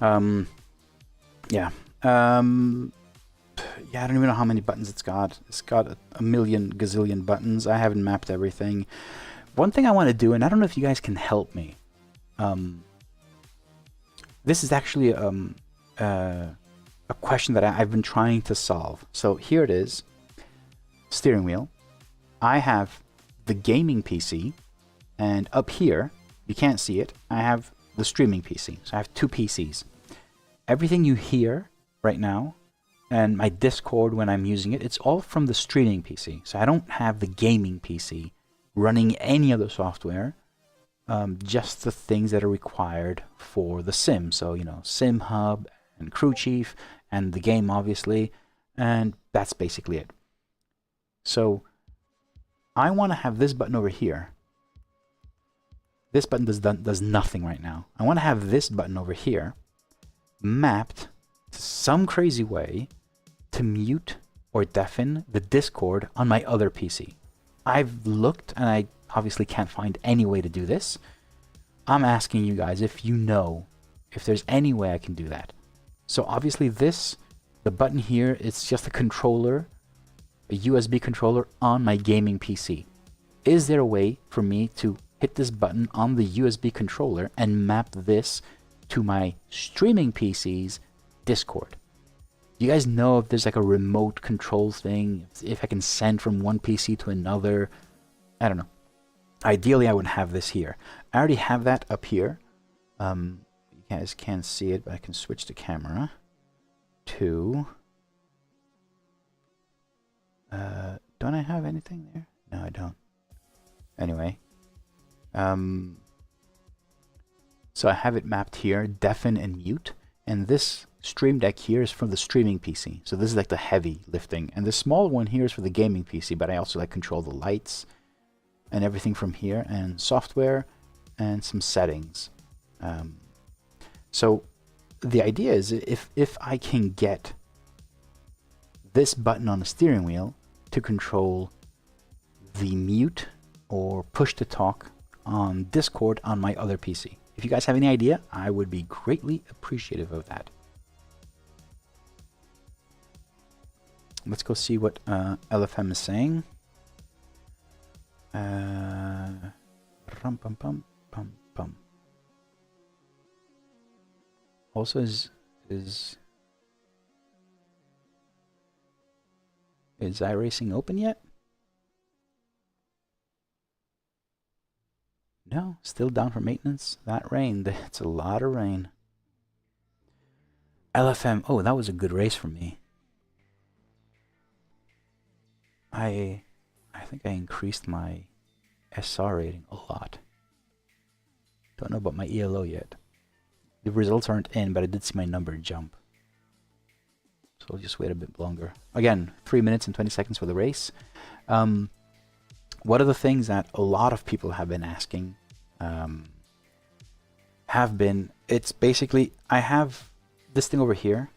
Yeah. Yeah, I don't even know how many buttons it's got. It's got a million gazillion buttons. I haven't mapped everything. One thing I want to do, and I don't know if you guys can help me. This is actually a question that I've been trying to solve. So here it is. Steering wheel. I have the gaming PC, and up here, you can't see it, I have the streaming PC. So I have 2 PCs. Everything you hear right now, and my Discord when I'm using it, it's all from the streaming PC. So I don't have the gaming PC running any other software, just the things that are required for the sim. So, you know, Sim Hub and Crew Chief and the game, obviously, and that's basically it. So I want to have this button over here. This button does nothing right now. I want to have this button over here mapped to some crazy way to mute or deafen the Discord on my other PC. I've looked and I obviously can't find any way to do this. I'm asking you guys if you know if there's any way I can do that. So obviously this, the button here, it's just a controller, a USB controller on my gaming PC. Is there a way for me to hit this button on the USB controller and map this to my streaming PC's Discord? Do you guys know if there's like a remote control thing? If I can send from one PC to another? I don't know. Ideally, I would have this here. I already have that up here. You guys can't see it, but I can switch the camera to... don't I have anything there? No, I don't. Anyway. So I have it mapped here, deafen and mute. And this Stream Deck here is from the streaming PC. So this is like the heavy lifting. And the small one here is for the gaming PC, but I also like control the lights, and everything from here, and software, and some settings. So the idea is if I can get this button on the steering wheel to control the mute or push to talk on Discord on my other PC. If you guys have any idea, I would be greatly appreciative of that. Let's go see what LFM is saying. Rum, pum, pum, pum, pum. Also, is iRacing open yet? No, still down for maintenance. That rain, it's a lot of rain. LFM, oh, that was a good race for me. I think I increased my SR rating a lot. Don't know about my ELO yet. The results aren't in, but I did see my number jump. So I'll just wait a bit longer. Again, 3 minutes and 20 seconds for the race. One of the things that a lot of people have been asking it's basically, I have this thing over here,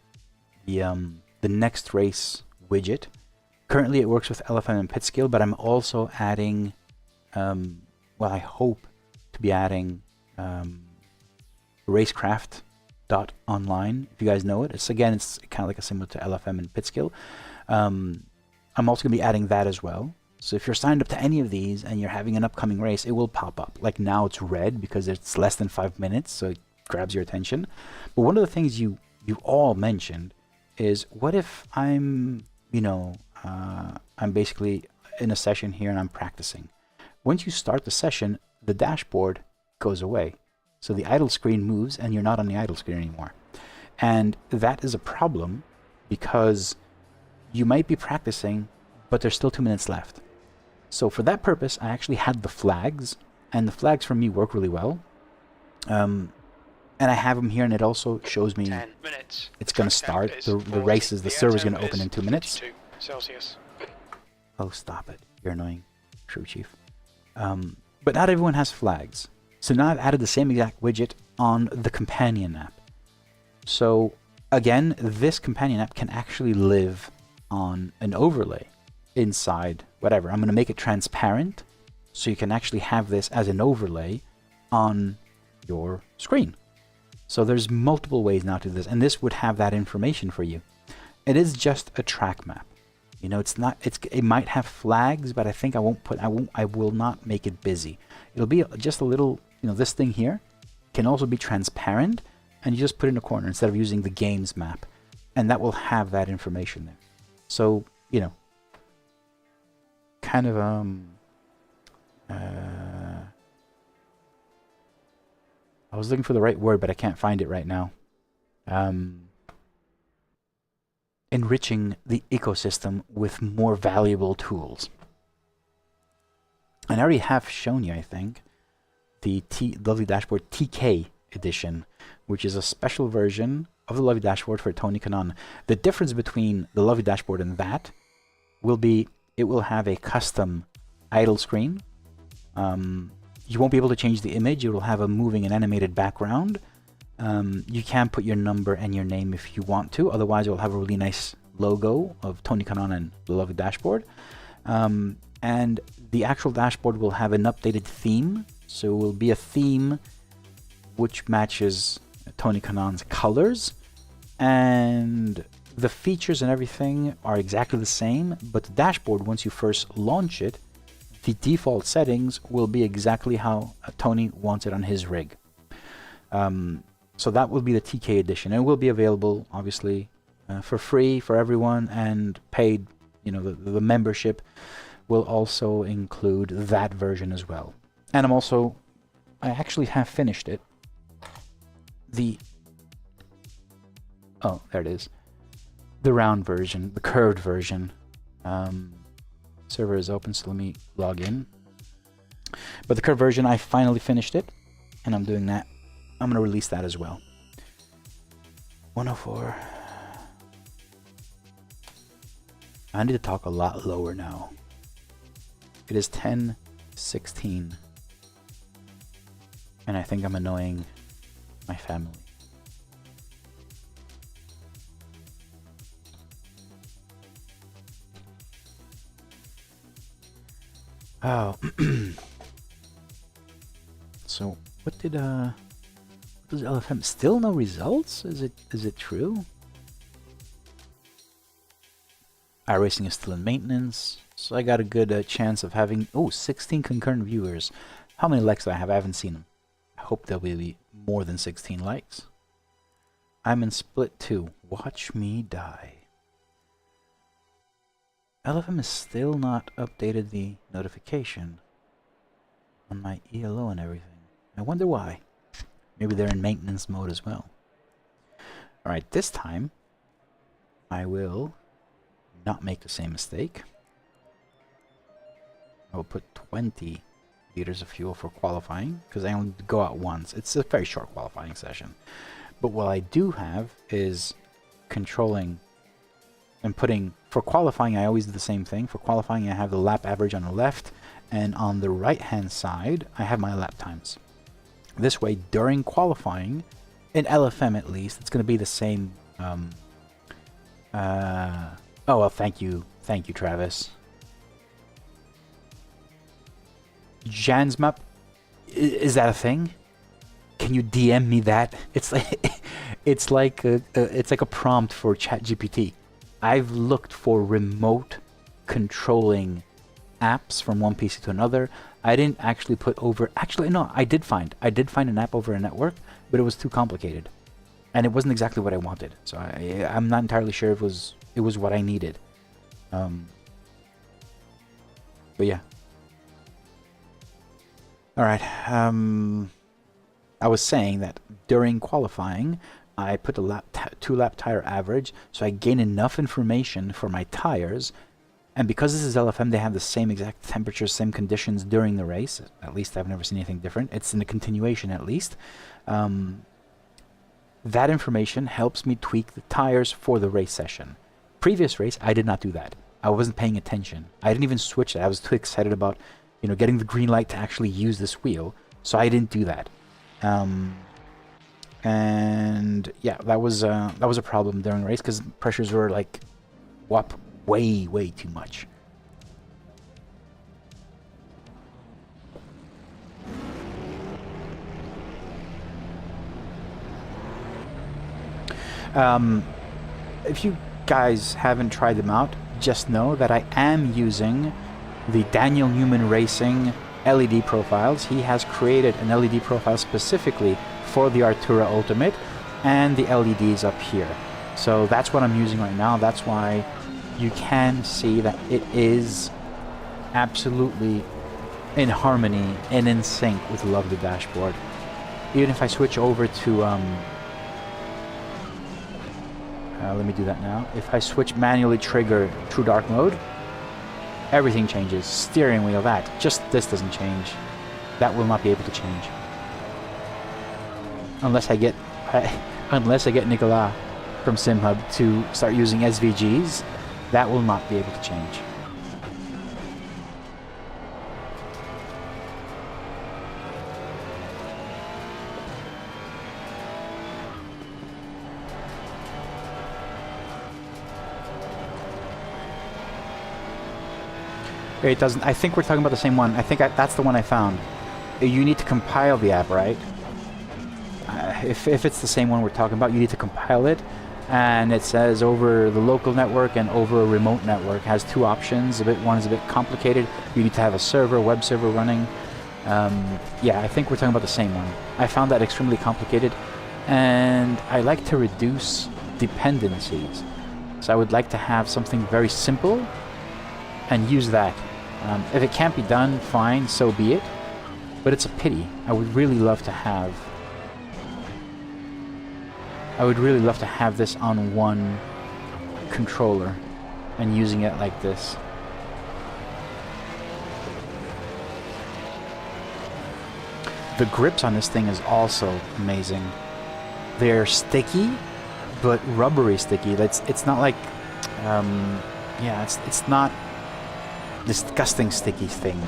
the next race widget. Currently it works with LFM and pit skill, but I'm also adding, well, I hope to be adding racecraft.online, if you guys know it. It's kind of like a similar to LFM and pit skill. I'm also going to be adding that as well. So if you're signed up to any of these and you're having an upcoming race, it will pop up. Like now it's red because it's less than 5 minutes, so it grabs your attention. But one of the things you all mentioned is, what if I'm, you know, I'm basically in a session here and I'm practicing. Once you start the session, the dashboard goes away. So the idle screen moves and you're not on the idle screen anymore. And that is a problem because you might be practicing, but there's still 2 minutes left. So for that purpose, I actually had the flags, and the flags for me work really well. And I have them here, and it also shows me 10 minutes. It's going to start. The races, the server's going to open in 2 minutes. Celsius. Oh, stop it. You're annoying, Crew Chief. But not everyone has flags. So now I've added the same exact widget on the companion app. So again, this companion app can actually live on an overlay inside whatever. I'm going to make it transparent so you can actually have this as an overlay on your screen. So there's multiple ways now to do this, and this would have that information for you. It is just a track map. You know, it's not, it might have flags, but I think I will not make it busy. It'll be just a little, you know, this thing here can also be transparent, and you just put it in a corner instead of using the games map, and that will have that information there. So, you know, kind of I was looking for the right word, but I can't find it right now. Enriching the ecosystem with more valuable tools. And I already have shown you, I think, the Lovely Dashboard TK edition, which is a special version of the Lovely Dashboard for Tony Kanon. The difference between the Lovely Dashboard and that will be, it will have a custom idle screen. You won't be able to change the image. It will have a moving and animated background. You can put your number and your name if you want to. Otherwise, it will have a really nice logo of Tony Kanon and the Lovely Dashboard. And the actual dashboard will have an updated theme. So it will be a theme which matches Tony Kanon's colors. And the features and everything are exactly the same. But the dashboard, once you first launch it, the default settings will be exactly how Tony wants it on his rig. So that will be the TK edition. It will be available, obviously, for free for everyone, and paid. You know, the membership will also include that version as well. And I actually have finished it. Oh, there it is. The round version, the curved version. Server is open, so let me log in. But the curved version, I finally finished it, and I'm doing that. I'm going to release that as well. 104. I need to talk a lot lower now. It is 10 16. And I think I'm annoying my family. Oh. So what did does LFM still no results? Is it true? iRacing is still in maintenance, so I got a good chance of having 16 concurrent viewers. How many likes do I have? I haven't seen them. I hope there'll be more than 16 likes. I'm in split 2. Watch me die. LFM has still not updated the notification on my ELO and everything. I wonder why. Maybe they're in maintenance mode as well. Alright, this time I will not make the same mistake. I will put 20 liters of fuel for qualifying, because I only go out once. It's a very short qualifying session. But what I do have is controlling and putting, for qualifying I always do the same thing. For qualifying I have the lap average on the left, and on the right hand side I have my lap times. This way during qualifying, in LFM at least, it's going to be the same. Oh well, thank you Travis. Jan's map, is that a thing? Can you DM me that? It's like it's like a prompt for ChatGPT. I've looked for remote controlling apps from one PC to another. I didn't actually put over. Actually, no, I did find an app over a network, but it was too complicated, and it wasn't exactly what I wanted. So I'm not entirely sure if it was what I needed. But yeah. All right. I was saying that during qualifying, I put a 2-lap tire average, so I gain enough information for my tires. And because this is LFM, they have the same exact temperatures, same conditions during the race. At least I've never seen anything different. It's in the continuation, at least. That information helps me tweak the tires for the race session. Previous race, I did not do that. I wasn't paying attention. I didn't even switch it. I was too excited about, getting the green light to actually use this wheel. So I didn't do that. And yeah, that was a problem during the race because pressures were like way too much. If you guys haven't tried them out, just know that I am using the Daniel Newman Racing LED profiles. He has created an LED profile specifically for the Artura Ultimate and the LEDs up here. So that's what I'm using right now. That's why you can see that it is absolutely in harmony and in sync with the lovely dashboard. Even if I switch over to let me do that now. If I switch manually trigger True Dark mode, everything changes. Steering wheel, that. Just this doesn't change. That will not be able to change. Unless I get Nicolas from SimHub to start using SVGs, that will not be able to change. It doesn't. I think we're talking about the same one. I think that's the one I found. You need to compile the app, right? If it's the same one we're talking about, you need to compile it, and it says over the local network and over a remote network. It has two options. One is a bit complicated. You need to have a web server running. Yeah, I think we're talking about the same one. I found that extremely complicated, and I like to reduce dependencies. So I would like to have something very simple and use that. If it can't be done, fine, so be it. But it's a pity. I would really love to have this on one controller and using it like this. The grips on this thing is also amazing. They're sticky, but rubbery sticky. It's not like yeah, it's not disgusting sticky thing.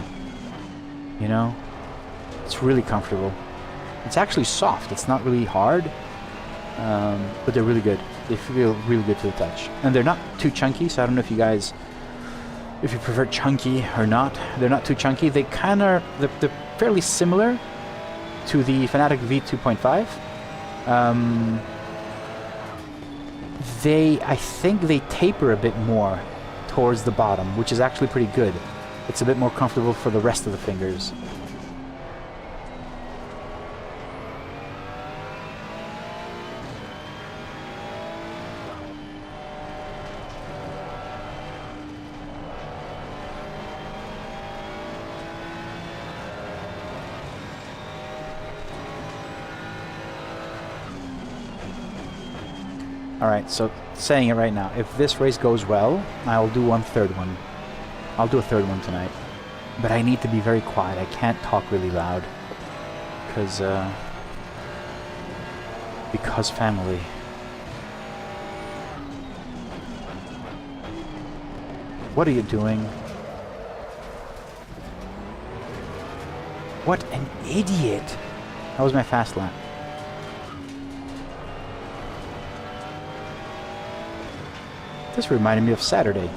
You know? It's really comfortable. It's actually soft. It's not really hard. But they're really good. They feel really good to the touch. And they're not too chunky, so I don't know if you guys... if you prefer chunky or not. They're not too chunky. They kind of... They're fairly similar to the Fanatec V2.5. I think they taper a bit more towards the bottom, which is actually pretty good. It's a bit more comfortable for the rest of the fingers. Alright, so saying it right now, if this race goes well, I'll do one third one. I'll do a third one tonight. But I need to be very quiet. I can't talk really loud. Because family. What are you doing? What an idiot! That was my fast lap. This reminded me of Saturday.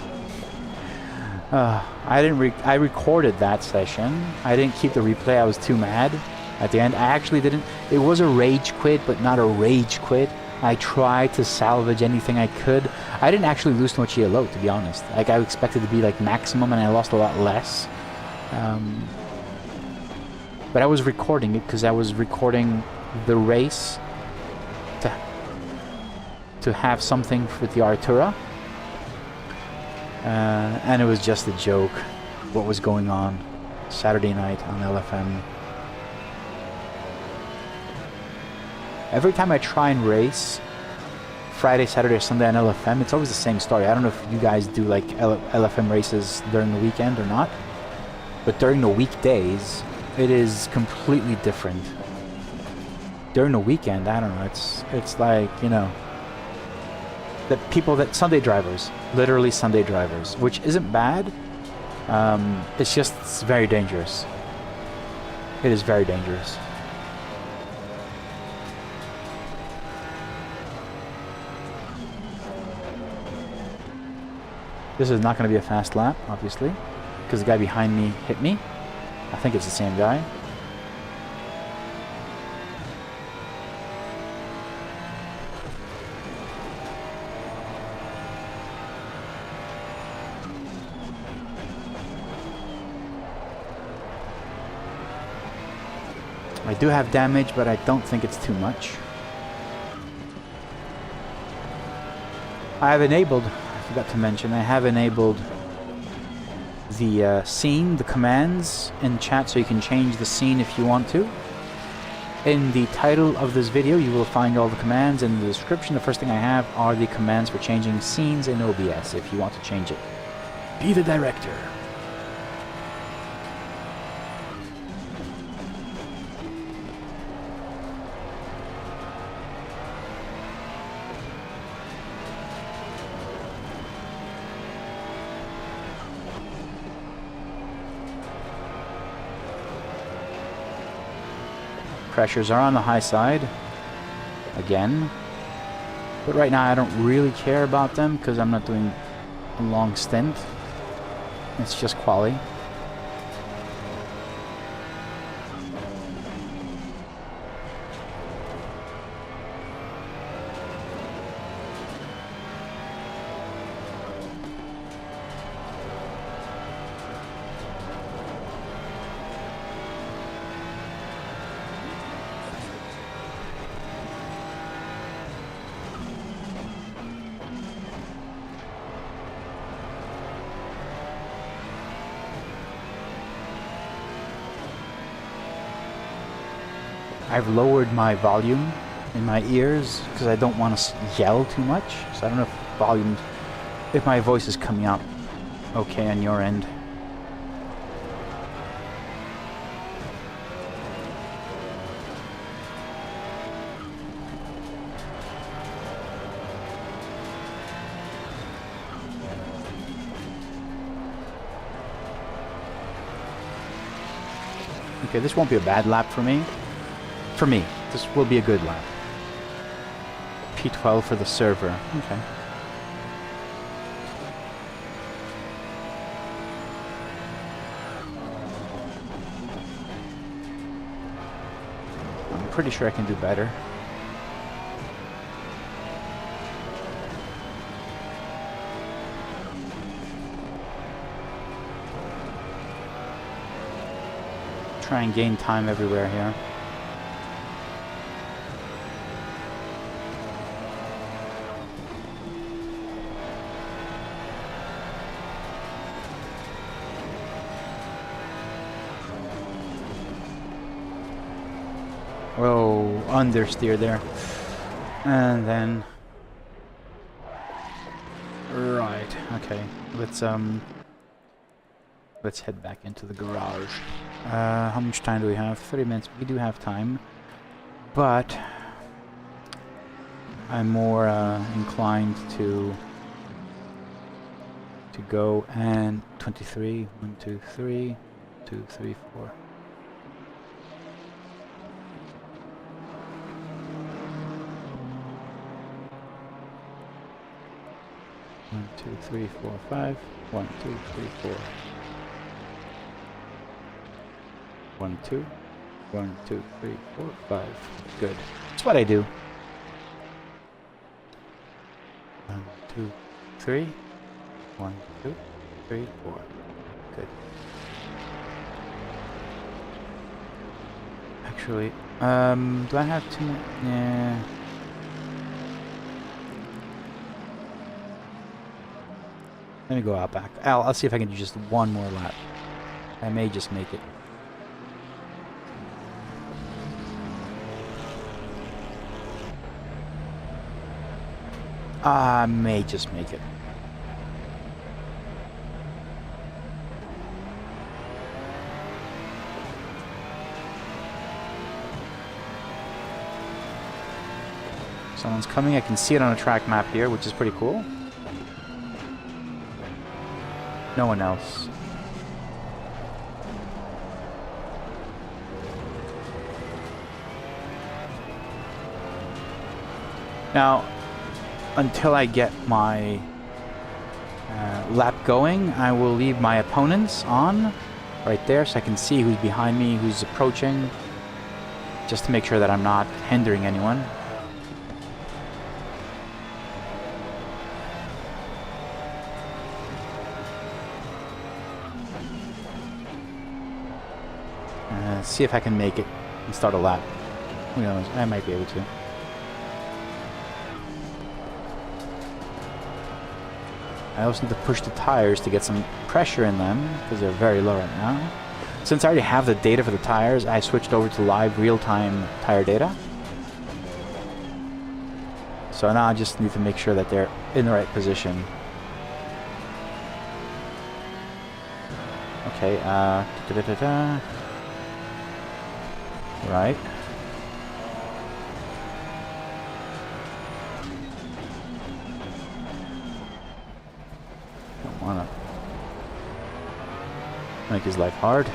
I recorded that session. I didn't keep the replay. I was too mad at the end. I actually didn't. It was a rage quit, but not a rage quit. I tried to salvage anything I could. I didn't actually lose too much ELO, to be honest. Like, I expected to be like maximum, and I lost a lot less. But I was recording it because I was recording the race to have something with the Artura. And it was just a joke what was going on Saturday night on LFM. Every time I try and race Friday, Saturday, or Sunday on LFM, it's always the same story. I don't know if you guys do like LFM races during the weekend or not, but during the weekdays it is completely different. During the weekend, I don't know, it's like, you know, the people that Sunday drivers, literally Sunday drivers, which isn't bad. It's very dangerous. It is very dangerous. This is not going to be a fast lap, obviously, because the guy behind me hit me. I think it's the same guy. I do have damage, but I don't think it's too much. I have enabled, I forgot to mention, I have enabled the scene, the commands in chat, so you can change the scene if you want to. In the title of this video, you will find all the commands. In the description, the first thing I have are the commands for changing scenes in OBS if you want to change it. Be the director. Pressures are on the high side again, but right now I don't really care about them because I'm not doing a long stint. It's just quali. I've lowered my volume in my ears because I don't want to yell too much. So I don't know if my voice is coming out okay on your end. Okay, this won't be a bad lap for me. For me, this will be a good lap. P12 for the server. Okay. I'm pretty sure I can do better. Try and gain time everywhere here. Whoa, understeer there. And then... Right, okay. Let's head back into the garage. How much time do we have? 30 minutes. We do have time. But... I'm more inclined to go and 23, 1, 2, 3, 2, 3, 4. 1, 2, 3, 4, 5. 1, 2, 3, 4. 1, 2. 1, 2, 3, 4, 5. Good. That's what I do. 1, 2, 3. 1, 2, 3, 4. Good. Actually, do I have too many? Yeah. Let me go out back. I'll see if I can do just one more lap. I may just make it. I may just make it. Someone's coming. I can see it on a track map here, which is pretty cool. No one else. Now, until I get my lap going, I will leave my opponents on right there so I can see who's behind me, who's approaching, just to make sure that I'm not hindering anyone. See if I can make it and start a lap. Who knows? I might be able to. I also need to push the tires to get some pressure in them because they're very low right now. Since I already have the data for the tires, I switched over to live real-time tire data. So now I just need to make sure that they're in the right position. Okay, right. Don't wanna make his life hard.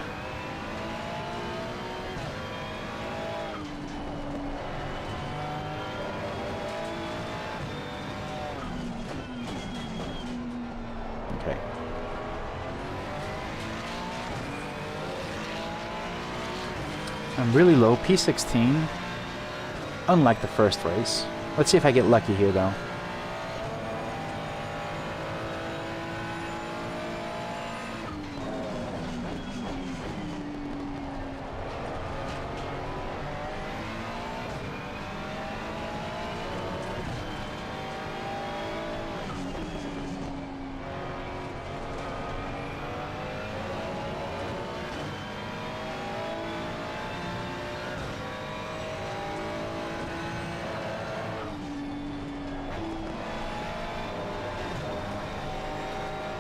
Okay. I'm really low, P16, unlike the first race. Let's see if I get lucky here though.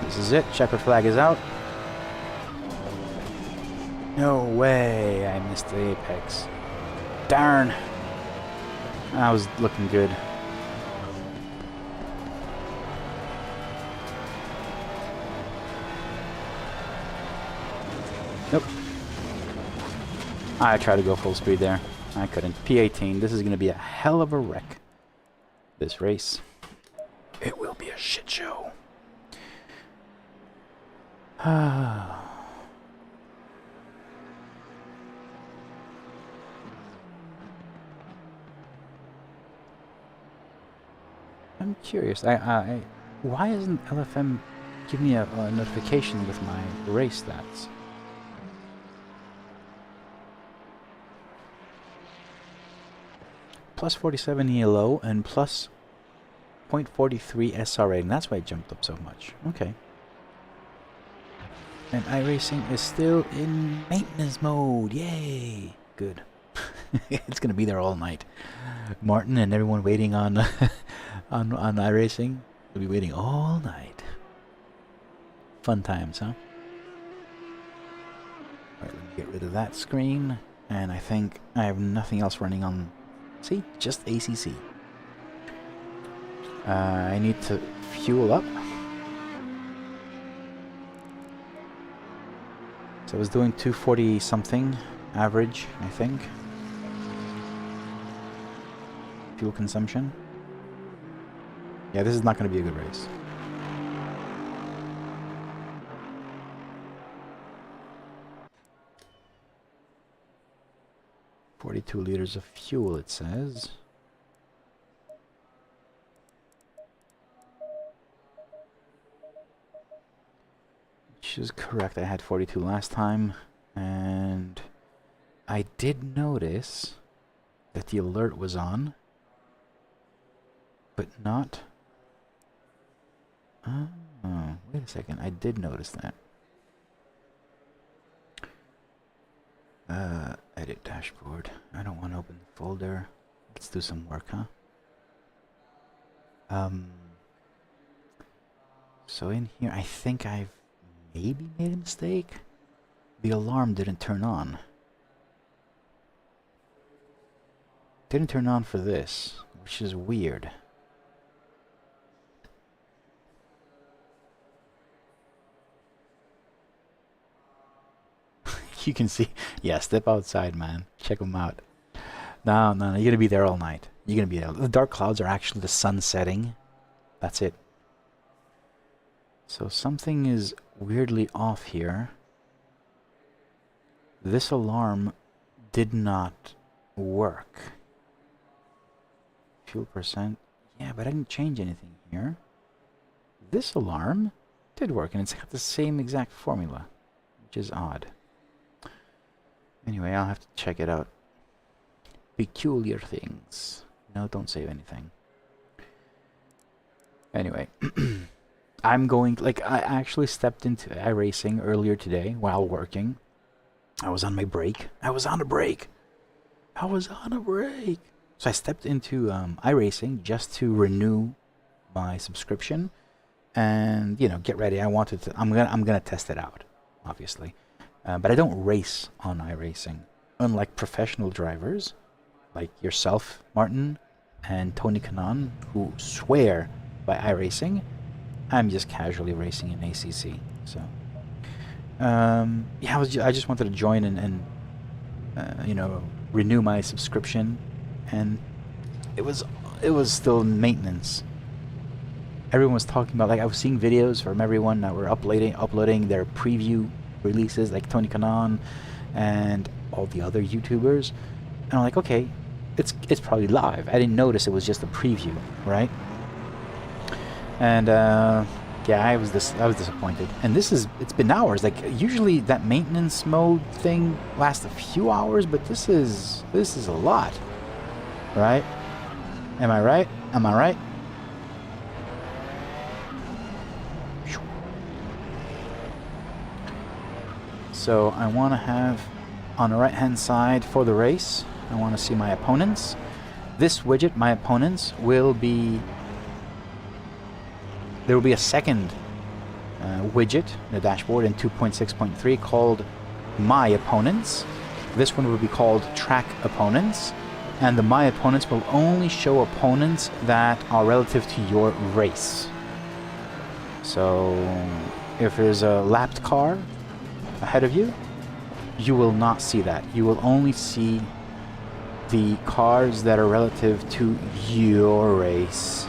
This is it. Checkered flag is out. No way. I missed the apex. Darn. That was looking good. Nope. I tried to go full speed there. I couldn't. P18. This is going to be a hell of a wreck. This race. It will be a shit show. I'm curious. Why isn't LFM giving me a notification with my race stats? Plus 47 ELO and plus 0.43 SR rating. That's why it jumped up so much. Okay. And iRacing is still in maintenance mode. Yay! Good. It's gonna be there all night. Martin and everyone waiting on on iRacing will be waiting all night. Fun times, huh? Alright, let me get rid of that screen. And I think I have nothing else running on. See? Just ACC. I need to fuel up. So I was doing 240 something average, I think. Fuel consumption. Yeah, this is not going to be a good race. $42 liters of fuel, it says. Which is correct. I had 42 last time, and I did notice that the alert was on, but not... Oh, wait a second. I did notice that. Edit dashboard. I don't want to open the folder. Let's do some work, huh? So in here, I think I've maybe made a mistake. The alarm didn't turn on. Didn't turn on for this, which is weird. You can see, yeah, step outside, man. Check them out. No, you're gonna be there all night. You're gonna be there. The dark clouds are actually the sun setting. That's it. So something is weirdly off here. This alarm did not work. Fuel percent. Yeah, but I didn't change anything here. This alarm did work, and it's got the same exact formula, which is odd. Anyway, I'll have to check it out. Peculiar things. No, don't save anything. Anyway, I'm going... Like, I actually stepped into iRacing earlier today while working. I was on my break. I was on a break! So I stepped into iRacing just to renew my subscription. And, you know, get ready. I wanted to... I'm gonna test it out, obviously. But I don't race on iRacing. Unlike professional drivers, like yourself, Martin, and Tony Kanon, who swear by iRacing, I'm just casually racing in ACC. So, yeah, I just wanted to join and you know, renew my subscription, and it was still maintenance. Everyone was talking about, like, I was seeing videos from everyone that were uploading their preview releases, like Tony Kanon and all the other YouTubers, and I'm like, okay, it's probably live. I didn't notice it was just a preview, right? And yeah, I was disappointed. And it's been hours. Like, usually that maintenance mode thing lasts a few hours, but this is a lot, right? Am I right? So I want to have, on the right hand side for the race, I want to see my opponents. This widget, my opponents, will be... There will be a second widget in the dashboard in 2.6.3 called My Opponents. This one will be called Track Opponents. And the My Opponents will only show opponents that are relative to your race. So if there's a lapped car ahead of you, you will not see that. You will only see the cars that are relative to your race.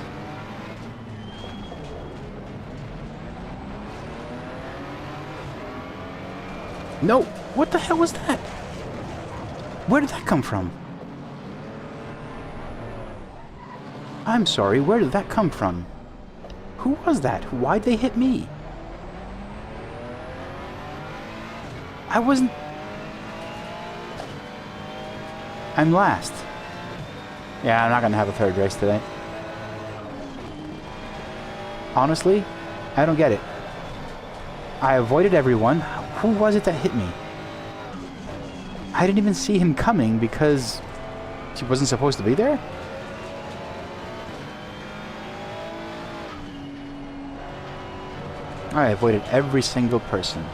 No! What the hell was that? Where did that come from? I'm sorry, where did that come from? Who was that? Why'd they hit me? I wasn't... I'm last. Yeah, I'm not gonna have a third race today. Honestly, I don't get it. I avoided everyone. Who was it that hit me? I didn't even see him coming because he wasn't supposed to be there? I avoided every single person.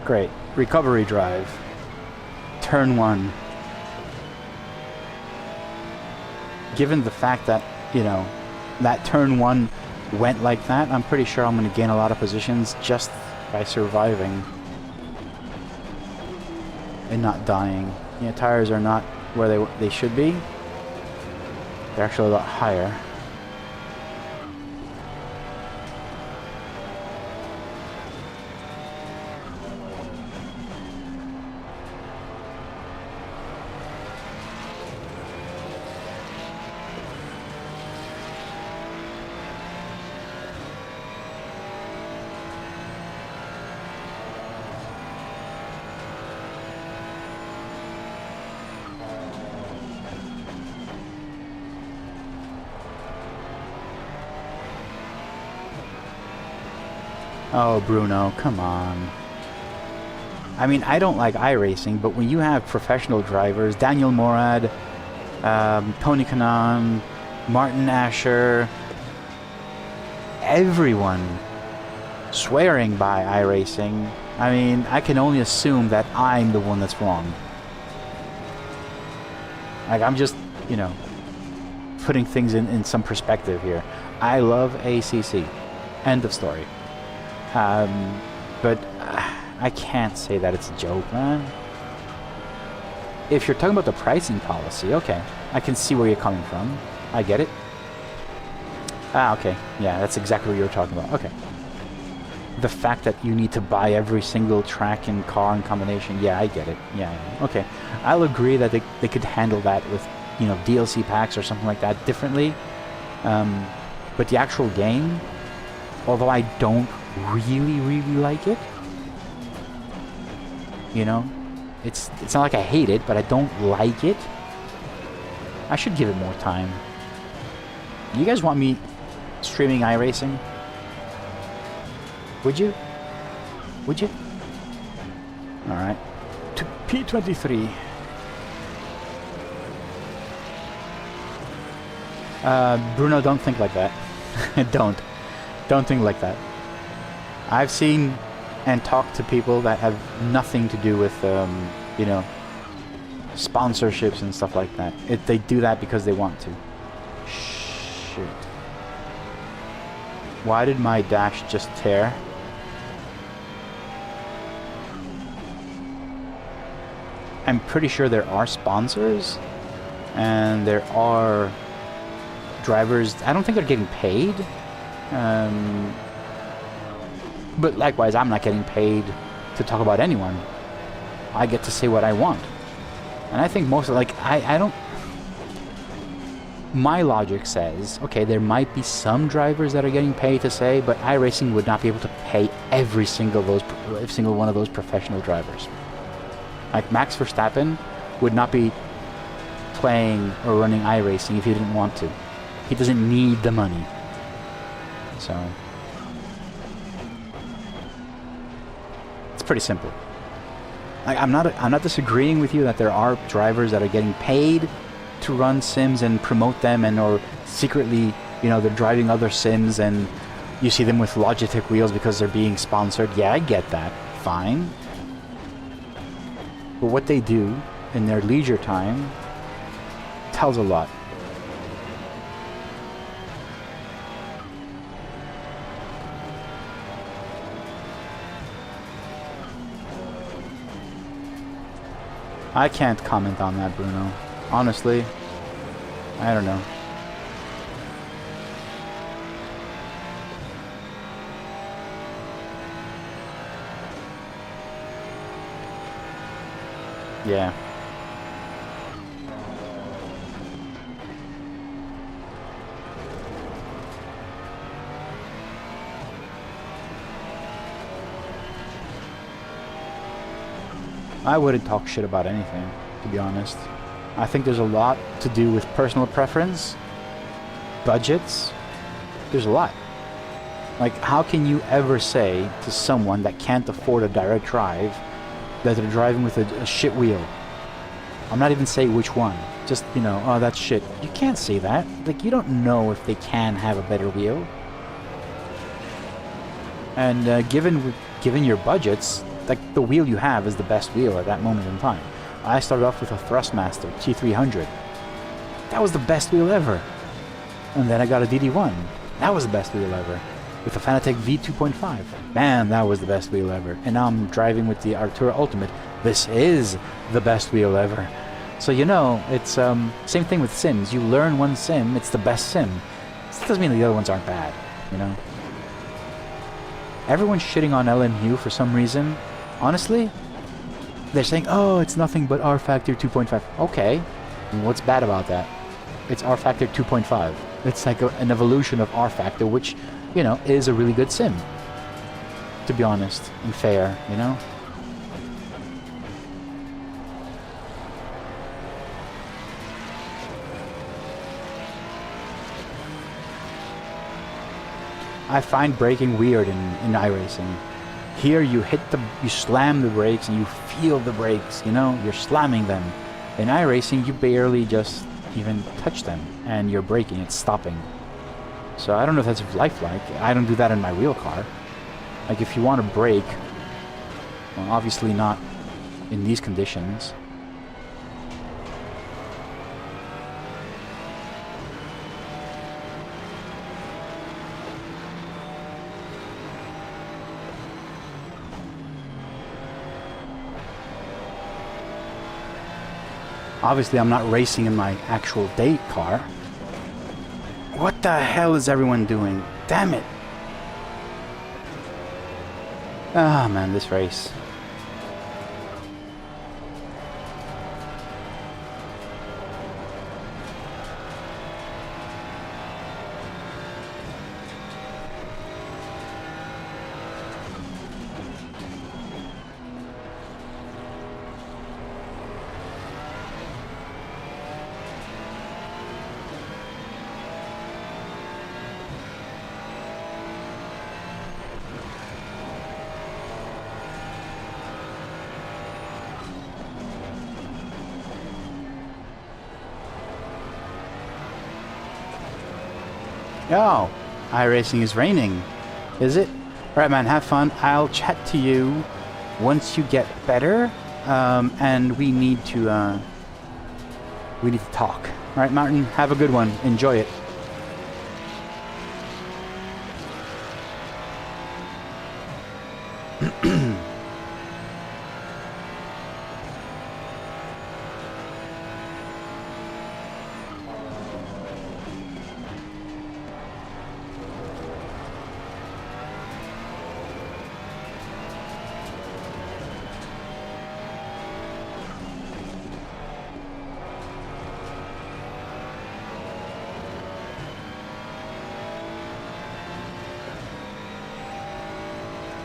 Great. Recovery drive. Turn 1. Given the fact that, you know, that turn 1 went like that, I'm pretty sure I'm going to gain a lot of positions just by surviving and not dying. Yeah, tires are not where they should be. They're actually a lot higher. Oh, Bruno, come on. I mean, I don't like iRacing, but when you have professional drivers, Daniel Morad, Tony Kanaan, Martin Ascher, everyone swearing by iRacing, I mean, I can only assume that I'm the one that's wrong. Like, I'm just, you know, putting things in some perspective here. I love ACC. End of story. But I can't say that it's a joke, man. If you're talking about the pricing policy, okay, I can see where you're coming from. I get it. Ah, okay. Yeah, that's exactly what you were talking about. Okay. The fact that you need to buy every single track and car and combination, yeah, I get it. Yeah, okay. I'll agree that they could handle that with, you know, DLC packs or something like that differently. But the actual game, although I don't really like it, you know, it's not like I hate it, but I don't like it. I should give it more time. You guys want me streaming iRacing? Would you? Would you? Alright. To P23. Bruno, don't think like that. Don't think like that. I've seen and talked to people that have nothing to do with, you know, sponsorships and stuff like that. They do that because they want to. Shit. Why did my dash just tear? I'm pretty sure there are sponsors and there are drivers. I don't think they're getting paid. But likewise, I'm not getting paid to talk about anyone. I get to say what I want. And I think most of, like, I don't... My logic says, okay, there might be some drivers that are getting paid to say, but iRacing would not be able to pay every single one of those professional drivers. Like, Max Verstappen would not be playing or running iRacing if he didn't want to. He doesn't need the money. So... pretty simple. Like, I'm not disagreeing with you that there are drivers that are getting paid to run sims and promote them, and or secretly, you know, they're driving other sims and you see them with Logitech wheels because they're being sponsored. Yeah, I get that. Fine. But what they do in their leisure time tells a lot. I can't comment on that, Bruno. Honestly, I don't know. Yeah. I wouldn't talk shit about anything, to be honest. I think there's a lot to do with personal preference, budgets. There's a lot. Like, how can you ever say to someone that can't afford a direct drive that they're driving with a shit wheel? I'm not even saying which one. Just, you know, oh, that's shit. You can't say that. Like, you don't know if they can have a better wheel. And given your budgets, like, the wheel you have is the best wheel at that moment in time. I started off with a Thrustmaster T300. That was the best wheel ever. And then I got a DD1. That was the best wheel ever. With a Fanatec V2.5. Man, that was the best wheel ever. And now I'm driving with the Artura Ultimate. This is the best wheel ever. So, you know, it's same thing with sims. You learn one sim, it's the best sim. This doesn't mean the other ones aren't bad, you know? Everyone's shitting on LMU for some reason. Honestly, they're saying, oh, it's nothing but R Factor 2.5. Okay, what's bad about that? It's R Factor 2.5. It's like an evolution of R Factor, which, you know, is a really good sim. To be honest and fair, you know? I find braking weird in iRacing. Here you slam the brakes and you feel the brakes, you know, you're slamming them. In iRacing you barely just even touch them and you're braking, it's stopping. So I don't know if that's lifelike. I don't do that in my real car. Like, if you want to brake, well, obviously not in these conditions. Obviously, I'm not racing in my actual date car. What the hell is everyone doing? Damn it! Ah, man, this race. Oh, iRacing is raining. Is it? Alright, man, have fun. I'll chat to you once you get better. And we need to talk. Alright, Martin, have a good one. Enjoy it.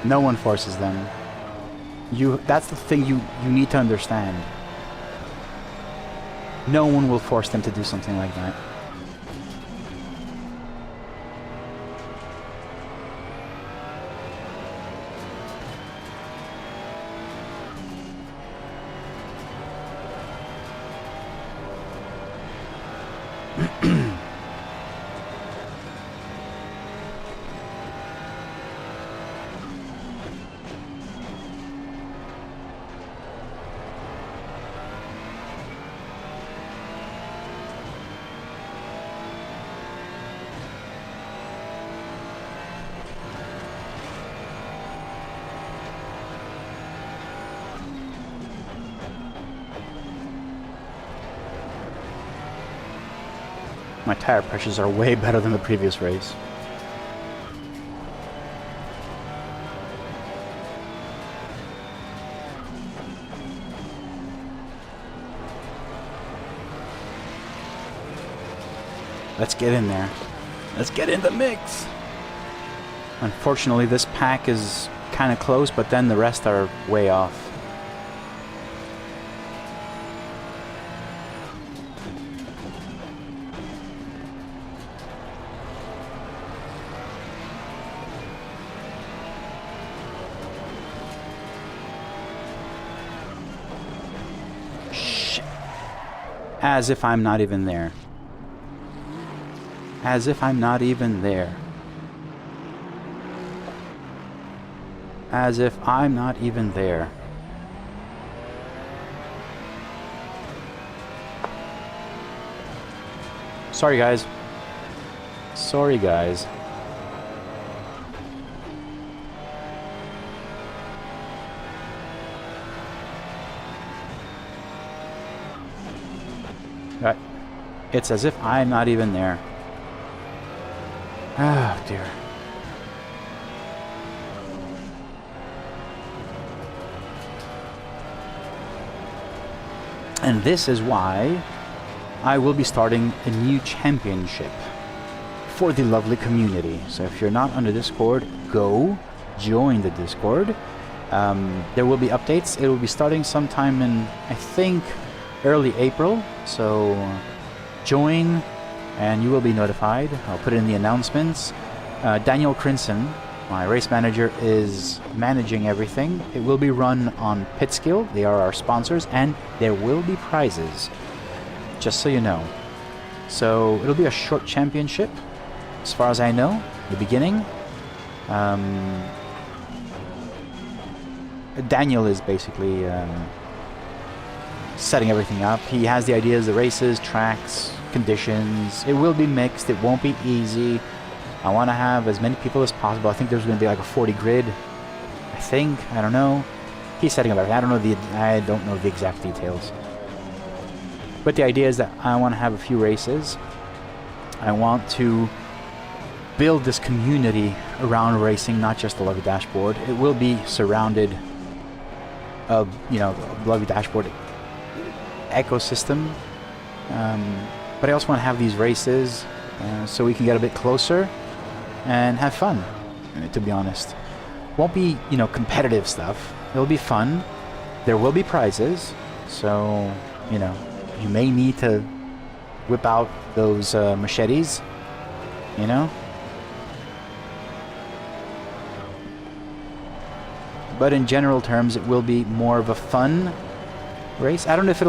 No one forces them. That's the thing you need to understand. No one will force them to do something like that. My tire pressures are way better than the previous race. Let's get in there. Let's get in the mix. Unfortunately, this pack is kind of close, but then the rest are way off. Shit. As if I'm not even there. As if I'm not even there. As if I'm not even there. Sorry, guys. Sorry, guys. Right. It's as if I'm not even there. Oh, dear. And this is why I will be starting a new championship for the lovely community. So if you're not on the Discord, go join the Discord. There will be updates. It will be starting sometime in, I think, early April. So join and you will be notified. I'll put it in the announcements. Daniel Crinson, my race manager, is managing everything. It will be run on Pitskill. They are our sponsors, and there will be prizes, just so you know. So it'll be a short championship, as far as I know, the beginning. Daniel is basically setting everything up. He has the ideas, the races, tracks, conditions. It will be mixed. It won't be easy. I want to have as many people as possible. I think there's going to be like a 40 grid. I think. I don't know. He's setting up everything. I don't know the exact details. But the idea is that I want to have a few races. I want to build this community around racing, not just the Lovely Dashboard. It will be surrounded of, you know, the Lovely Dashboard ecosystem. But I also want to have these races so we can get a bit closer and have fun, to be honest. Won't be, you know, competitive stuff. It'll be fun. There will be prizes. So, you know, you may need to whip out those machetes, you know. But in general terms, it will be more of a fun race. I don't know if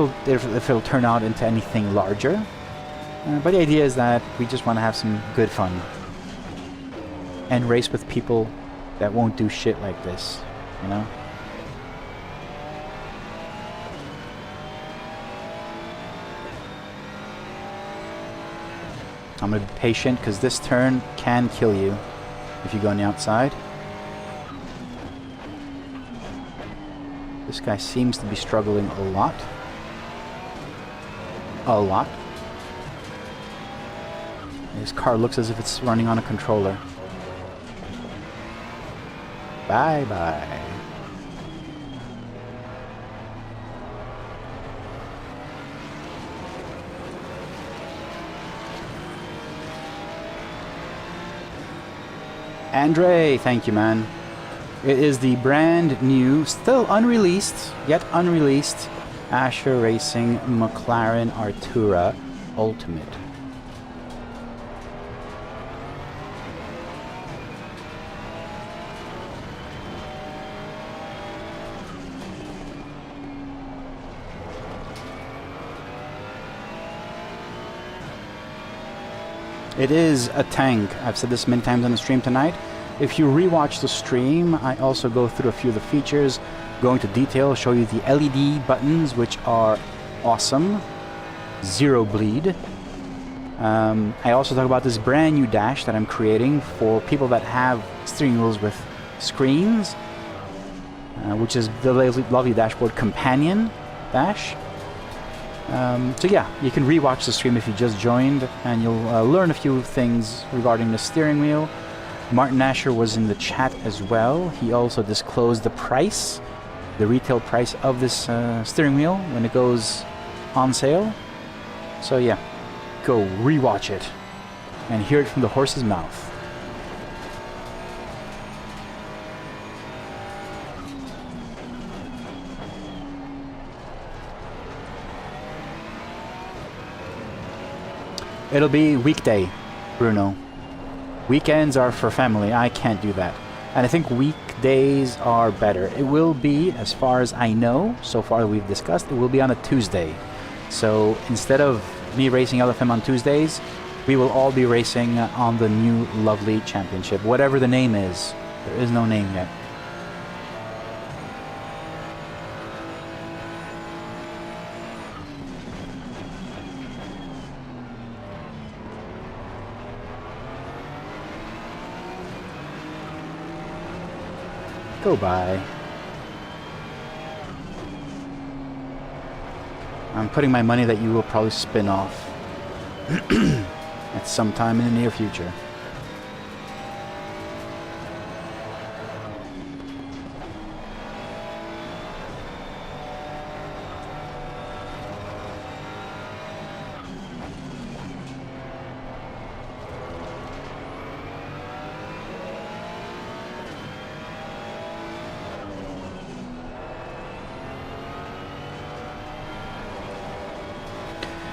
it'll turn out into anything larger. But the idea is that we just want to have some good fun. And race with people that won't do shit like this, you know? I'm going to be patient because this turn can kill you if you go on the outside. This guy seems to be struggling a lot. A lot. His car looks as if it's running on a controller. Bye-bye. Andre, thank you, man. It is the brand new, still unreleased, yet unreleased, Ascher Racing McLaren Artura Ultimate. It is a tank. I've said this many times on the stream tonight. If you rewatch the stream, I also go through a few of the features, go into detail, show you the LED buttons, which are awesome. Zero bleed. I also talk about this brand new dash that I'm creating for people that have steering wheels with screens, which is the Lovely Dashboard Companion dash. So yeah, you can rewatch the stream if you just joined, and you'll learn a few things regarding the steering wheel. Martin Ascher was in the chat as well. He also disclosed the price, the retail price of this steering wheel when it goes on sale. So yeah, go rewatch it and hear it from the horse's mouth. It'll be weekday, Bruno. Weekends are for family. I can't do that. And I think weekdays are better. It will be, as far as I know, so far we've discussed, it will be on a Tuesday. So instead of me racing LFM on Tuesdays, we will all be racing on the new lovely championship. Whatever the name is. There is no name yet. Go by. I'm putting my money that you will probably spin off at some time in the near future.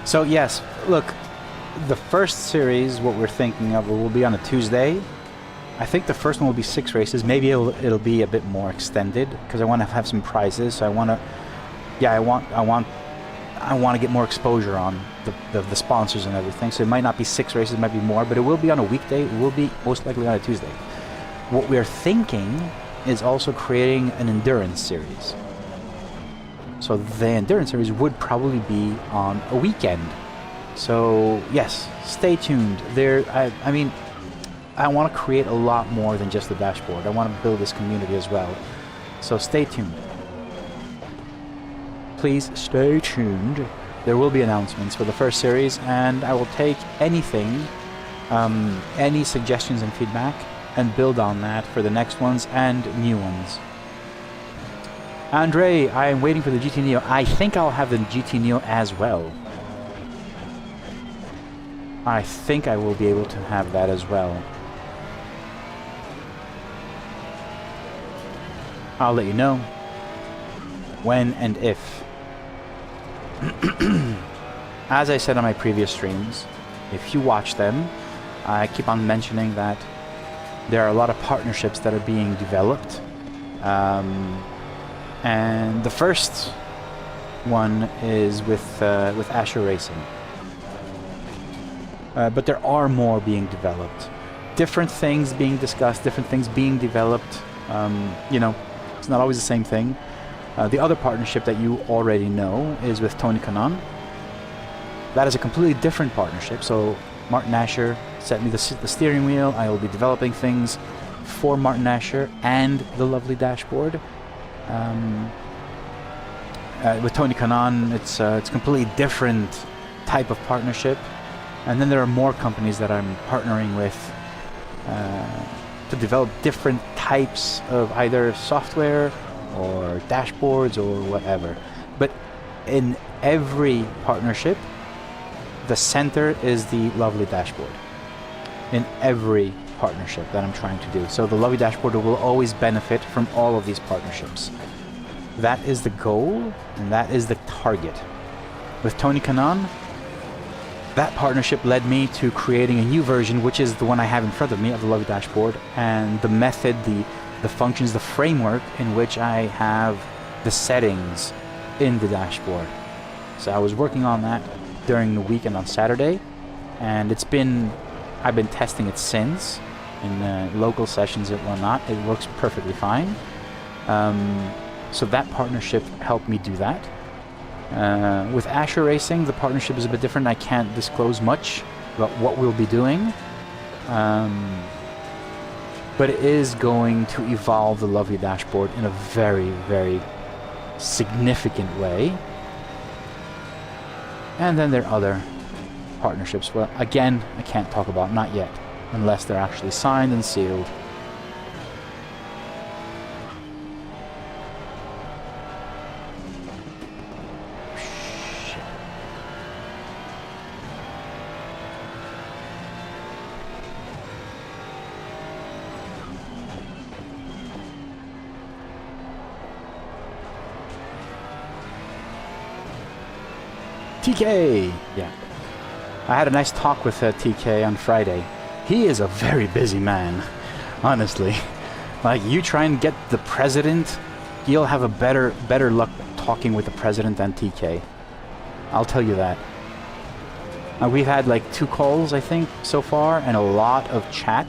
So yes, look, the first series, what we're thinking of, will be on a Tuesday. I think the first one will be 6 races. Maybe it'll be a bit more extended because I want to have some prizes. So I want to, yeah, I want to get more exposure on the sponsors and everything. So it might not be 6 races, it might be more, but it will be on a weekday. It will be most likely on a Tuesday. What we're thinking is also creating an endurance series. So the endurance series would probably be on a weekend. So yes, stay tuned. I mean, I want to create a lot more than just the dashboard. I want to build this community as well. So stay tuned. Please stay tuned. There will be announcements for the first series, and I will take anything, any suggestions and feedback, and build on that for the next ones and new ones. Andre, I am waiting for the GT Neo. I think I'll have the GT Neo as well. I think I will be able to have that as well. I'll let you know when and if. As I said on my previous streams, if you watch them, I keep on mentioning that there are a lot of partnerships that are being developed. And the first one is with Ascher Racing. But there are more being developed. Different things being discussed, different things being developed. You know, it's not always the same thing. The other partnership that you already know is with Tony Kanaan. That is a completely different partnership. So Martin Ascher sent me the steering wheel. I will be developing things for Martin Ascher and the lovely dashboard. With Tony Kanaan, it's a completely different type of partnership. And then there are more companies that I'm partnering with to develop different types of either software or dashboards or whatever. But in every partnership, the center is the lovely dashboard. In every partnership that I'm trying to do. So the lovely dashboard will always benefit from all of these partnerships. That is the goal, and that is the target. With Tony Kanaan, that partnership led me to creating a new version, which is the one I have in front of me of the lovely dashboard, and the method, the functions, the framework in which I have the settings in the dashboard. So I was working on that during the weekend on Saturday, and I've been testing it since in local sessions and whatnot. It works perfectly fine. So that partnership helped me do that. With Ascher Racing, the partnership is a bit different. I can't disclose much about what we'll be doing. But it is going to evolve the lovely dashboard in a very, very significant way. And then there are other partnerships. Well, again, I can't talk about, not yet, unless they're actually signed and sealed. TK! Yeah. I had a nice talk with TK on Friday. He is a very busy man, honestly. Like, you try and get the president, you'll have a better luck talking with the president than TK. I'll tell you that. We've had like 2 calls, I think, so far, and a lot of chat.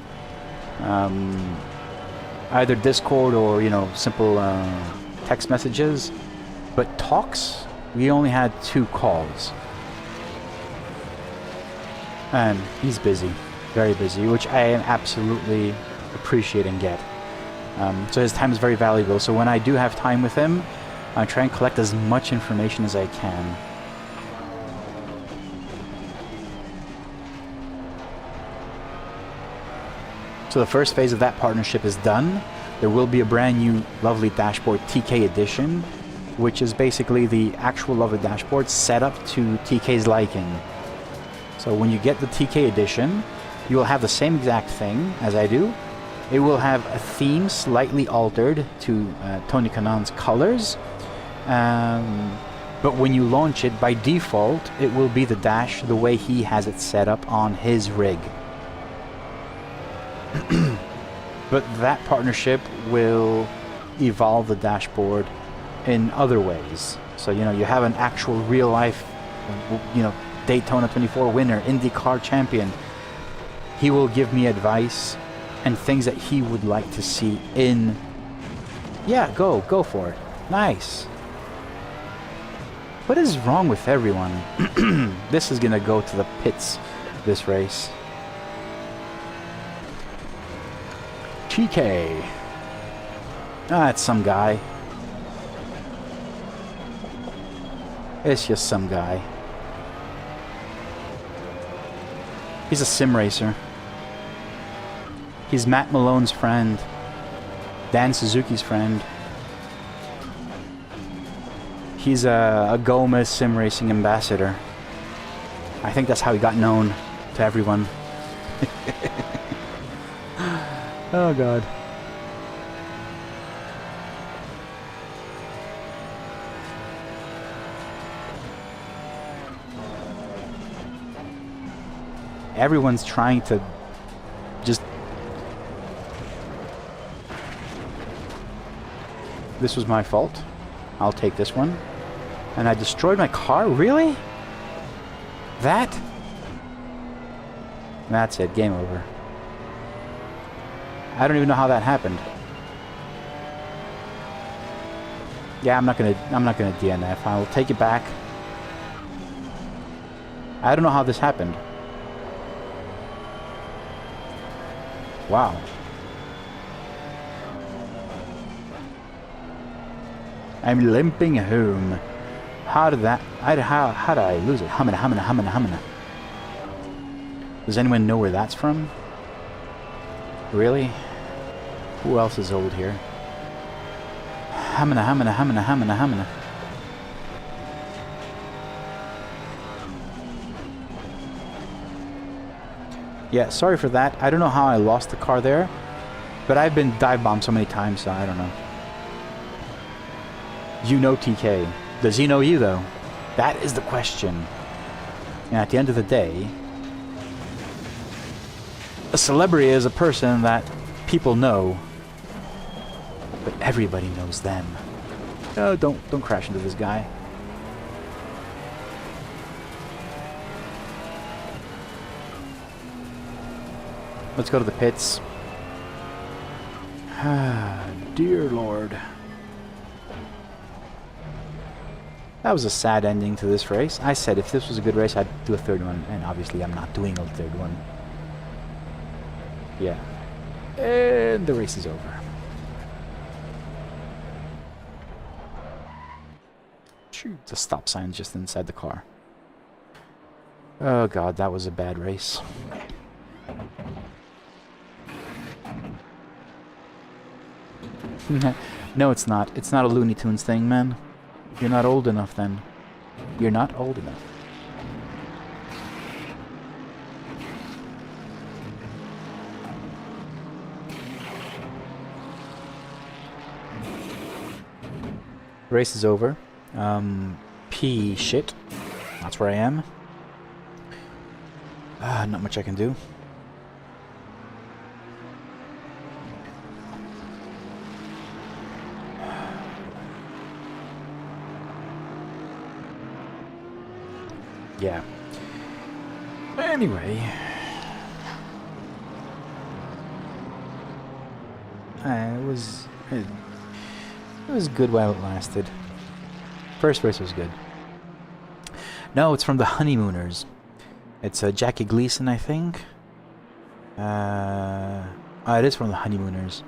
Either Discord or, you know, simple text messages. But talks, we only had 2 calls. And he's busy, very busy, which I absolutely appreciate and get. So his time is very valuable. So when I do have time with him, I try and collect as much information as I can. So the first phase of that partnership is done. There will be a brand new lovely dashboard, TK Edition, which is basically the actual lovely dashboard set up to TK's liking. So when you get the TK Edition, you will have the same exact thing as I do. It will have a theme slightly altered to Tony Kanan's colors. But when you launch it, by default, it will be the dash the way he has it set up on his rig. But that partnership will evolve the dashboard in other ways. So, you know, you have an actual real life, you know, Daytona 24 winner, IndyCar champion. He will give me advice and things that he would like to see in... Yeah, go for it. Nice. What is wrong with everyone? This is gonna go to the pits, this race. TK. Ah, it's some guy. It's just some guy. He's a sim racer. He's Matt Malone's friend. Dan Suzuki's friend. He's a Gomez sim racing ambassador. I think that's how he got known to everyone. Oh god. Everyone's trying to just... This was my fault. I'll take this one. And I destroyed my car? Really? That? That's it. Game over. I don't even know how that happened. Yeah, I'm not gonna DNF. I'll take it back. I don't know how this happened. Wow. I'm limping home. How did that... How did I lose it? Humana. Does anyone know where that's from? Really? Who else is old here? Humana. Yeah, sorry for that. I don't know how I lost the car there, but I've been dive bombed so many times, so I don't know. You know TK. Does he know you, though? That is the question. And at the end of the day, a celebrity is a person that people know, but everybody knows them. Oh, don't crash into this guy. Let's go to the pits. Ah, dear Lord. That was a sad ending to this race. I said if this was a good race, I'd do a third one, and obviously I'm not doing a third one. Yeah. And the race is over. Shoot, the stop sign just inside the car. Oh god, that was a bad race. No, it's not. It's not a Looney Tunes thing, man. You're not old enough then. You're not old enough. Race is over. P shit. That's where I am. Not much I can do. Yeah. Anyway. It was good while it lasted. First race was good. No, it's from the Honeymooners. It's Jackie Gleason, I think. It is from the Honeymooners.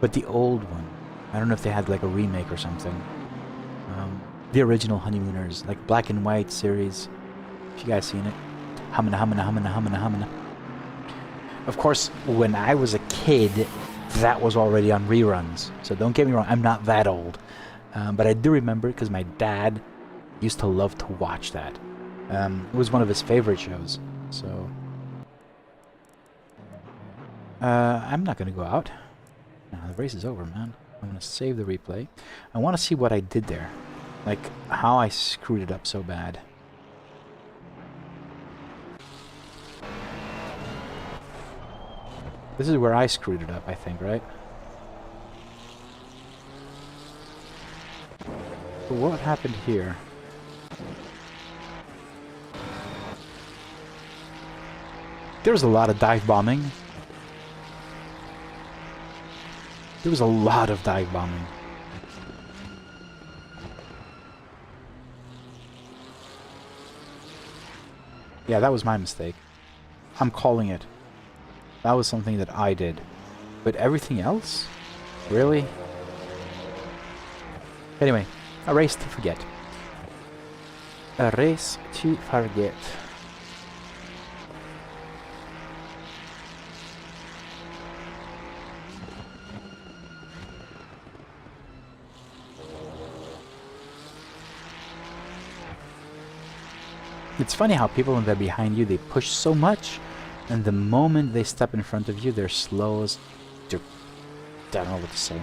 But the old one. I don't know if they had like a remake or something. The original Honeymooners, like black and white series. If you guys seen it. Humana, humana, humana, humana, humana. Of course, when I was a kid, that was already on reruns. So don't get me wrong, I'm not that old. But I do remember because my dad used to love to watch that. It was one of his favorite shows. So I'm not going to go out. No, the race is over, man. I'm going to save the replay. I want to see what I did there. Like, how I screwed it up so bad. This is where I screwed it up, I think, right? But what happened here? There was a lot of dive bombing. There was a lot of dive bombing. Yeah, that was my mistake. I'm calling it. That was something that I did. But everything else? Really? Anyway, a race to forget. A race to forget. It's funny how people when they're behind you, they push so much, and the moment they step in front of you, they're slow as... I don't know what to say.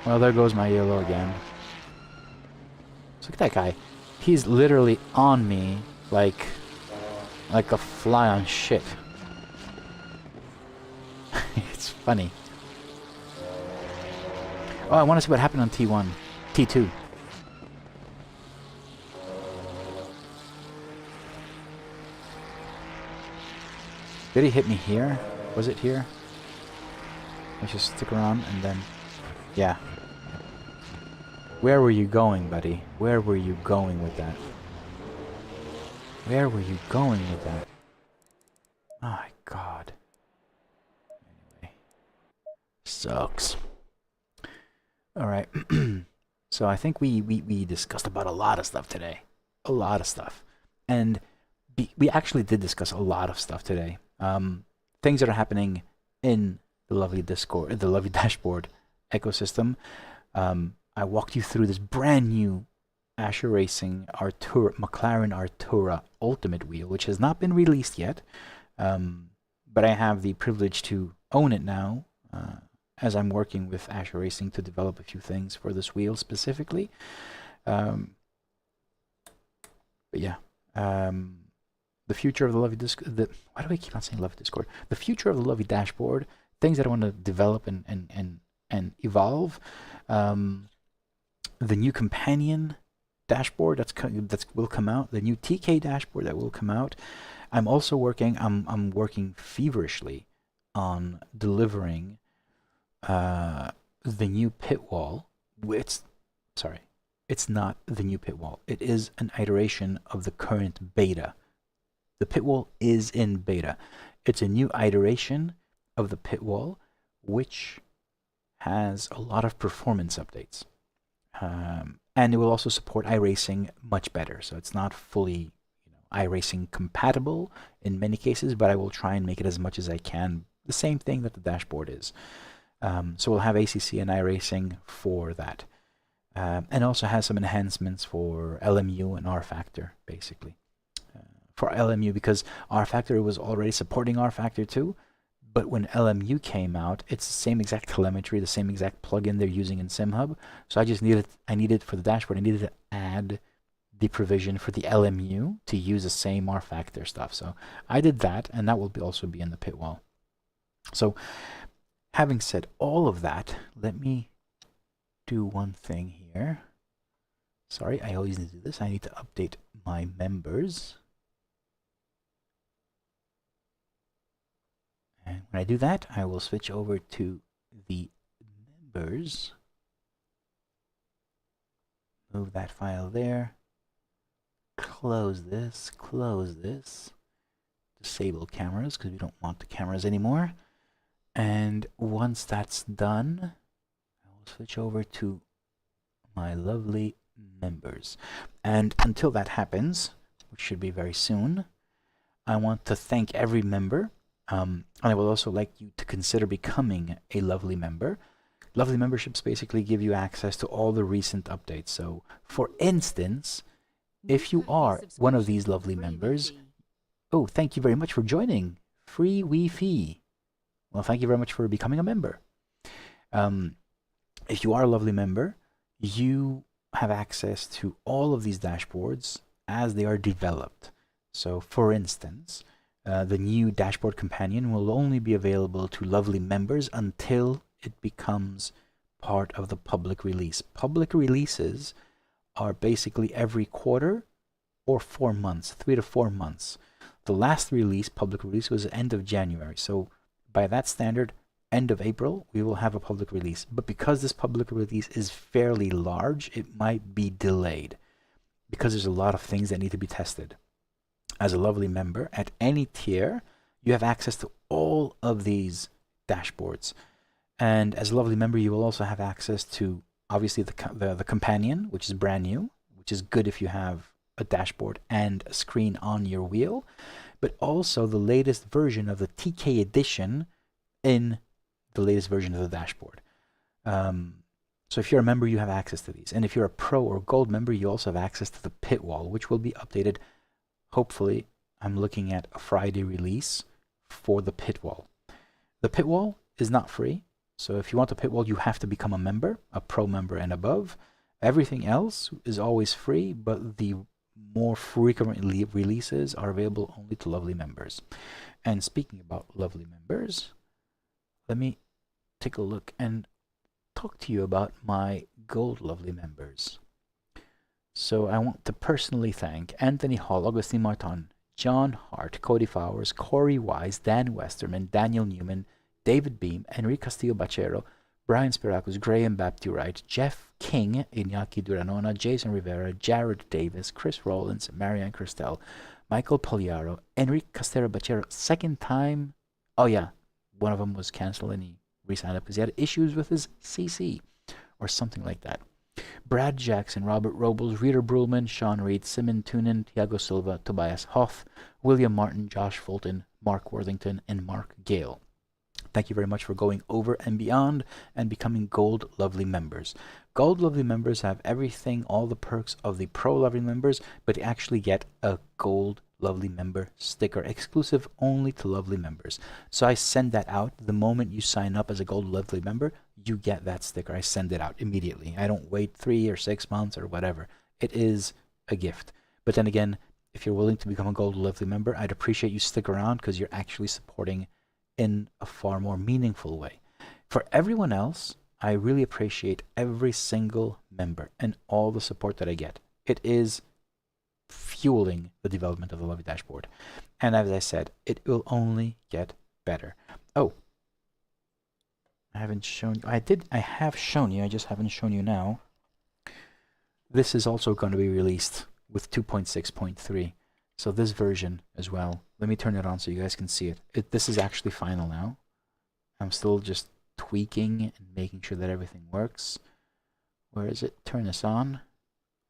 Well, there goes my yellow again. So look at that guy. He's literally on me like a fly on shit. It's funny. Oh, I want to see what happened on T1. T2. Did he hit me here? Was it here? Let's just stick around and then... Yeah. Where were you going, buddy? Where were you going with that? Where were you going with that? Oh my god. Anyway. Sucks. Alright. So I think we discussed about a lot of stuff today. A lot of stuff. And we actually did discuss a lot of stuff today. Things that are happening in the lovely Discord, the lovely dashboard ecosystem. I walked you through this brand new Ascher Racing Artura, McLaren Artura Ultimate wheel, which has not been released yet. But I have the privilege to own it now. As I'm working with Ascher Racing to develop a few things for this wheel specifically. But yeah, the future of the lovely Discord. Why do I keep on saying lovely Discord? The future of the lovely dashboard. Things that I want to develop and evolve. The new companion dashboard that will come out. The new TK dashboard that will come out. I'm also working. I'm working feverishly on delivering. The new pit wall. It's not the new pit wall. It is an iteration of the current beta. The pit wall is in beta. It's a new iteration of the pit wall, which has a lot of performance updates. And it will also support iRacing much better. So it's not fully iRacing compatible in many cases, but I will try and make it as much as I can the same thing that the dashboard is. So we'll have ACC and iRacing for that. And also has some enhancements for LMU and R Factor, basically. For LMU, because R Factor was already supporting R Factor 2, but when LMU came out, it's the same exact telemetry, the same exact plugin they're using in SimHub. So I needed for the dashboard, I needed to add the provision for the LMU to use the same R Factor stuff. So I did that, and that will also be in the pitwall. So having said all of that, let me do one thing here. Sorry, I always need to do this. I need to update my members. And when I do that, I will switch over to the members. Move that file there. Close this, disable cameras because we don't want the cameras anymore. And once that's done, I will switch over to my lovely members. And until that happens, which should be very soon, I want to thank every member. And I would also like you to consider becoming a lovely member. Lovely memberships basically give you access to all the recent updates. So, for instance, if you are one of these lovely members, oh, thank you very much for joining. Free Wi-Fi. Well, thank you very much for becoming a member. If you are a lovely member, you have access to all of these dashboards as they are developed. So, for instance, the new dashboard companion will only be available to lovely members until it becomes part of the public release. Public releases are basically every quarter or 4 months, 3 to 4 months. The last release, public release, was the end of January. So by that standard, end of April, we will have a public release. But because this public release is fairly large, it might be delayed because there's a lot of things that need to be tested. As a lovely member, at any tier, you have access to all of these dashboards. And as a lovely member, you will also have access to, obviously, the companion, which is brand new, which is good if you have a dashboard and a screen on your wheel, but also the latest version of the TK edition in the latest version of the dashboard. So if you're a member, you have access to these. And if you're a pro or gold member, you also have access to the pitwall, which will be updated. Hopefully, I'm looking at a Friday release for the pitwall. The pitwall is not free. So if you want the pitwall, you have to become a member, a pro member and above. Everything else is always free, but the more frequent releases are available only to lovely members. And speaking about lovely members, let me take a look and talk to you about my gold lovely members. So I want to personally thank Anthony Hall, Augustine Martin, John Hart, Cody Fowers, Corey Wise, Dan Westerman, Daniel Newman, David Beam, Enrique Castillo Bachero, Brian Spiracus, Graham Baptiste, Jeff King, Iñaki Duranona, Jason Rivera, Jared Davis, Chris Rollins, Marianne Christel, Michael Poliaro, Enrique Castillo Bachero, second time. Oh yeah, one of them was canceled and he re-signed up because he had issues with his CC or something like that. Brad Jackson, Robert Robles, Reader Brulman, Sean Reed, Simon Tunin, Thiago Silva, Tobias Hoff, William Martin, Josh Fulton, Mark Worthington, and Mark Gale. Thank you very much for going over and beyond and becoming Gold Lovely members. Gold Lovely members have everything, all the perks of the Pro Lovely members, but you actually get a Gold Lovely member sticker, exclusive only to Lovely members. So I send that out the moment you sign up as a Gold Lovely member. You get that sticker. I send it out immediately. I don't wait 3 or 6 months or whatever. It is a gift. But then again, if you're willing to become a Gold Lovely member, I'd appreciate you stick around because you're actually supporting in a far more meaningful way. For everyone else, I really appreciate every single member and all the support that I get. It is fueling the development of the Lovely Dashboard. And as I said, it will only get better. Oh, I haven't shown you. I have shown you. I just haven't shown you now. This is also going to be released with 2.6.3. So this version as well. Let me turn it on so you guys can see it. This is actually final now. I'm still just tweaking and making sure that everything works. Where is it? Turn this on.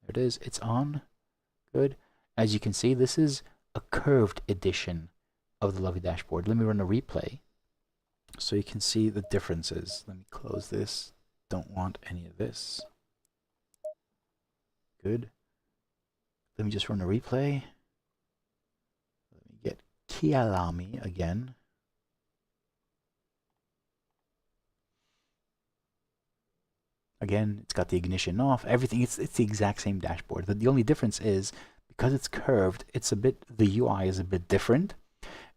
There it is. It's on. Good. As you can see, this is a curved edition of the lovely dashboard. Let me run a replay so you can see the differences. Let me close this. Don't want any of this. Good. Let me just run a replay. Let me get Kyalami again. Again, it's got the ignition off. Everything, it's the exact same dashboard. The only difference is because it's curved, the UI is a bit different,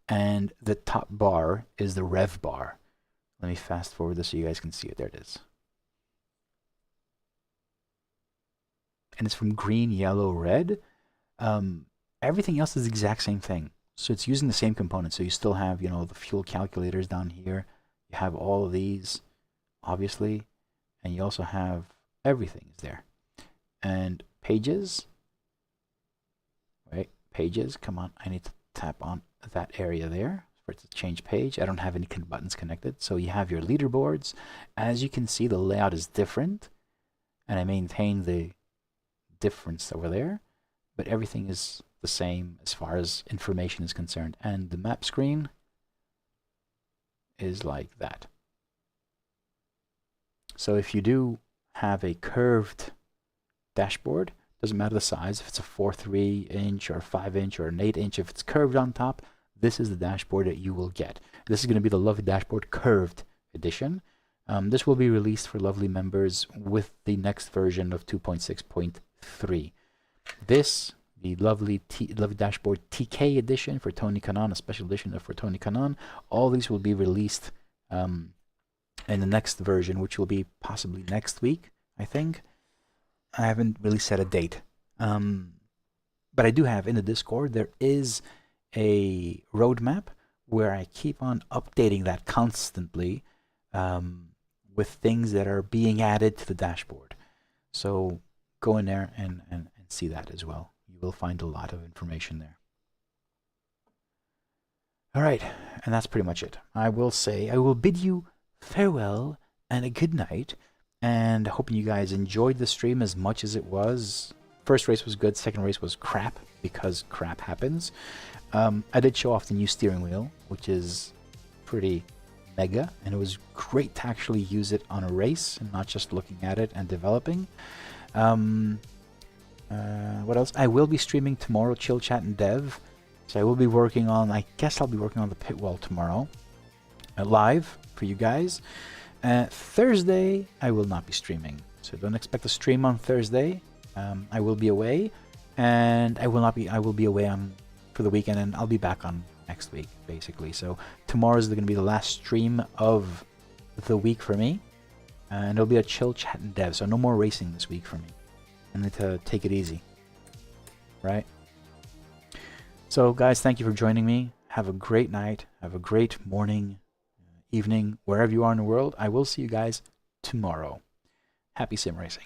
and the top bar is the rev bar. Let me fast forward this so you guys can see it. There it is. And it's from green, yellow, red. Everything else is the exact same thing. So it's using the same components. So you still have, you know, the fuel calculators down here. You have all of these, obviously. And you also have everything is there. And pages, right? Pages, come on, I need to tap on that area there for it to change page. I don't have any buttons connected. So you have your leaderboards. As you can see, the layout is different. And I maintain the difference over there. But everything is the same as far as information is concerned. And the map screen is like that. So if you do have a curved dashboard, doesn't matter the size, if it's a 4.3 inch or 5 inch or an 8 inch, if it's curved on top, this is the dashboard that you will get. This is going to be the lovely dashboard curved edition. This will be released for lovely members with the next version of 2.6.3. This, the lovely dashboard TK edition for Tony Kanon, a special edition for Tony Kanon, all these will be released in the next version, which will be possibly next week, I think. I haven't really set a date. But I do have in the Discord, there is a roadmap where I keep on updating that constantly with things that are being added to the dashboard. So go in there and see that as well. You will find a lot of information there. All right, and that's pretty much it. I will bid you farewell and a good night, and hoping you guys enjoyed the stream as much as it was. First race was good, second race was crap because crap happens. I did show off the new steering wheel, which is pretty mega, and it was great to actually use it on a race and not just looking at it and developing. What else? I will be streaming tomorrow, Chill Chat and Dev. So I will be working on, I guess I'll be working on the pit wall tomorrow, live for you guys. Thursday, I will not be streaming. So don't expect a stream on Thursday. I will be away, and I will be away for the weekend, and I'll be back on next week, basically. So tomorrow is going to be the last stream of the week for me, and it'll be a Chill Chat and Dev. So no more racing this week for me. I need to take it easy, right? So guys, thank you for joining me. Have a great night. Have a great morning, evening, wherever you are in the world. I will see you guys tomorrow. Happy sim racing.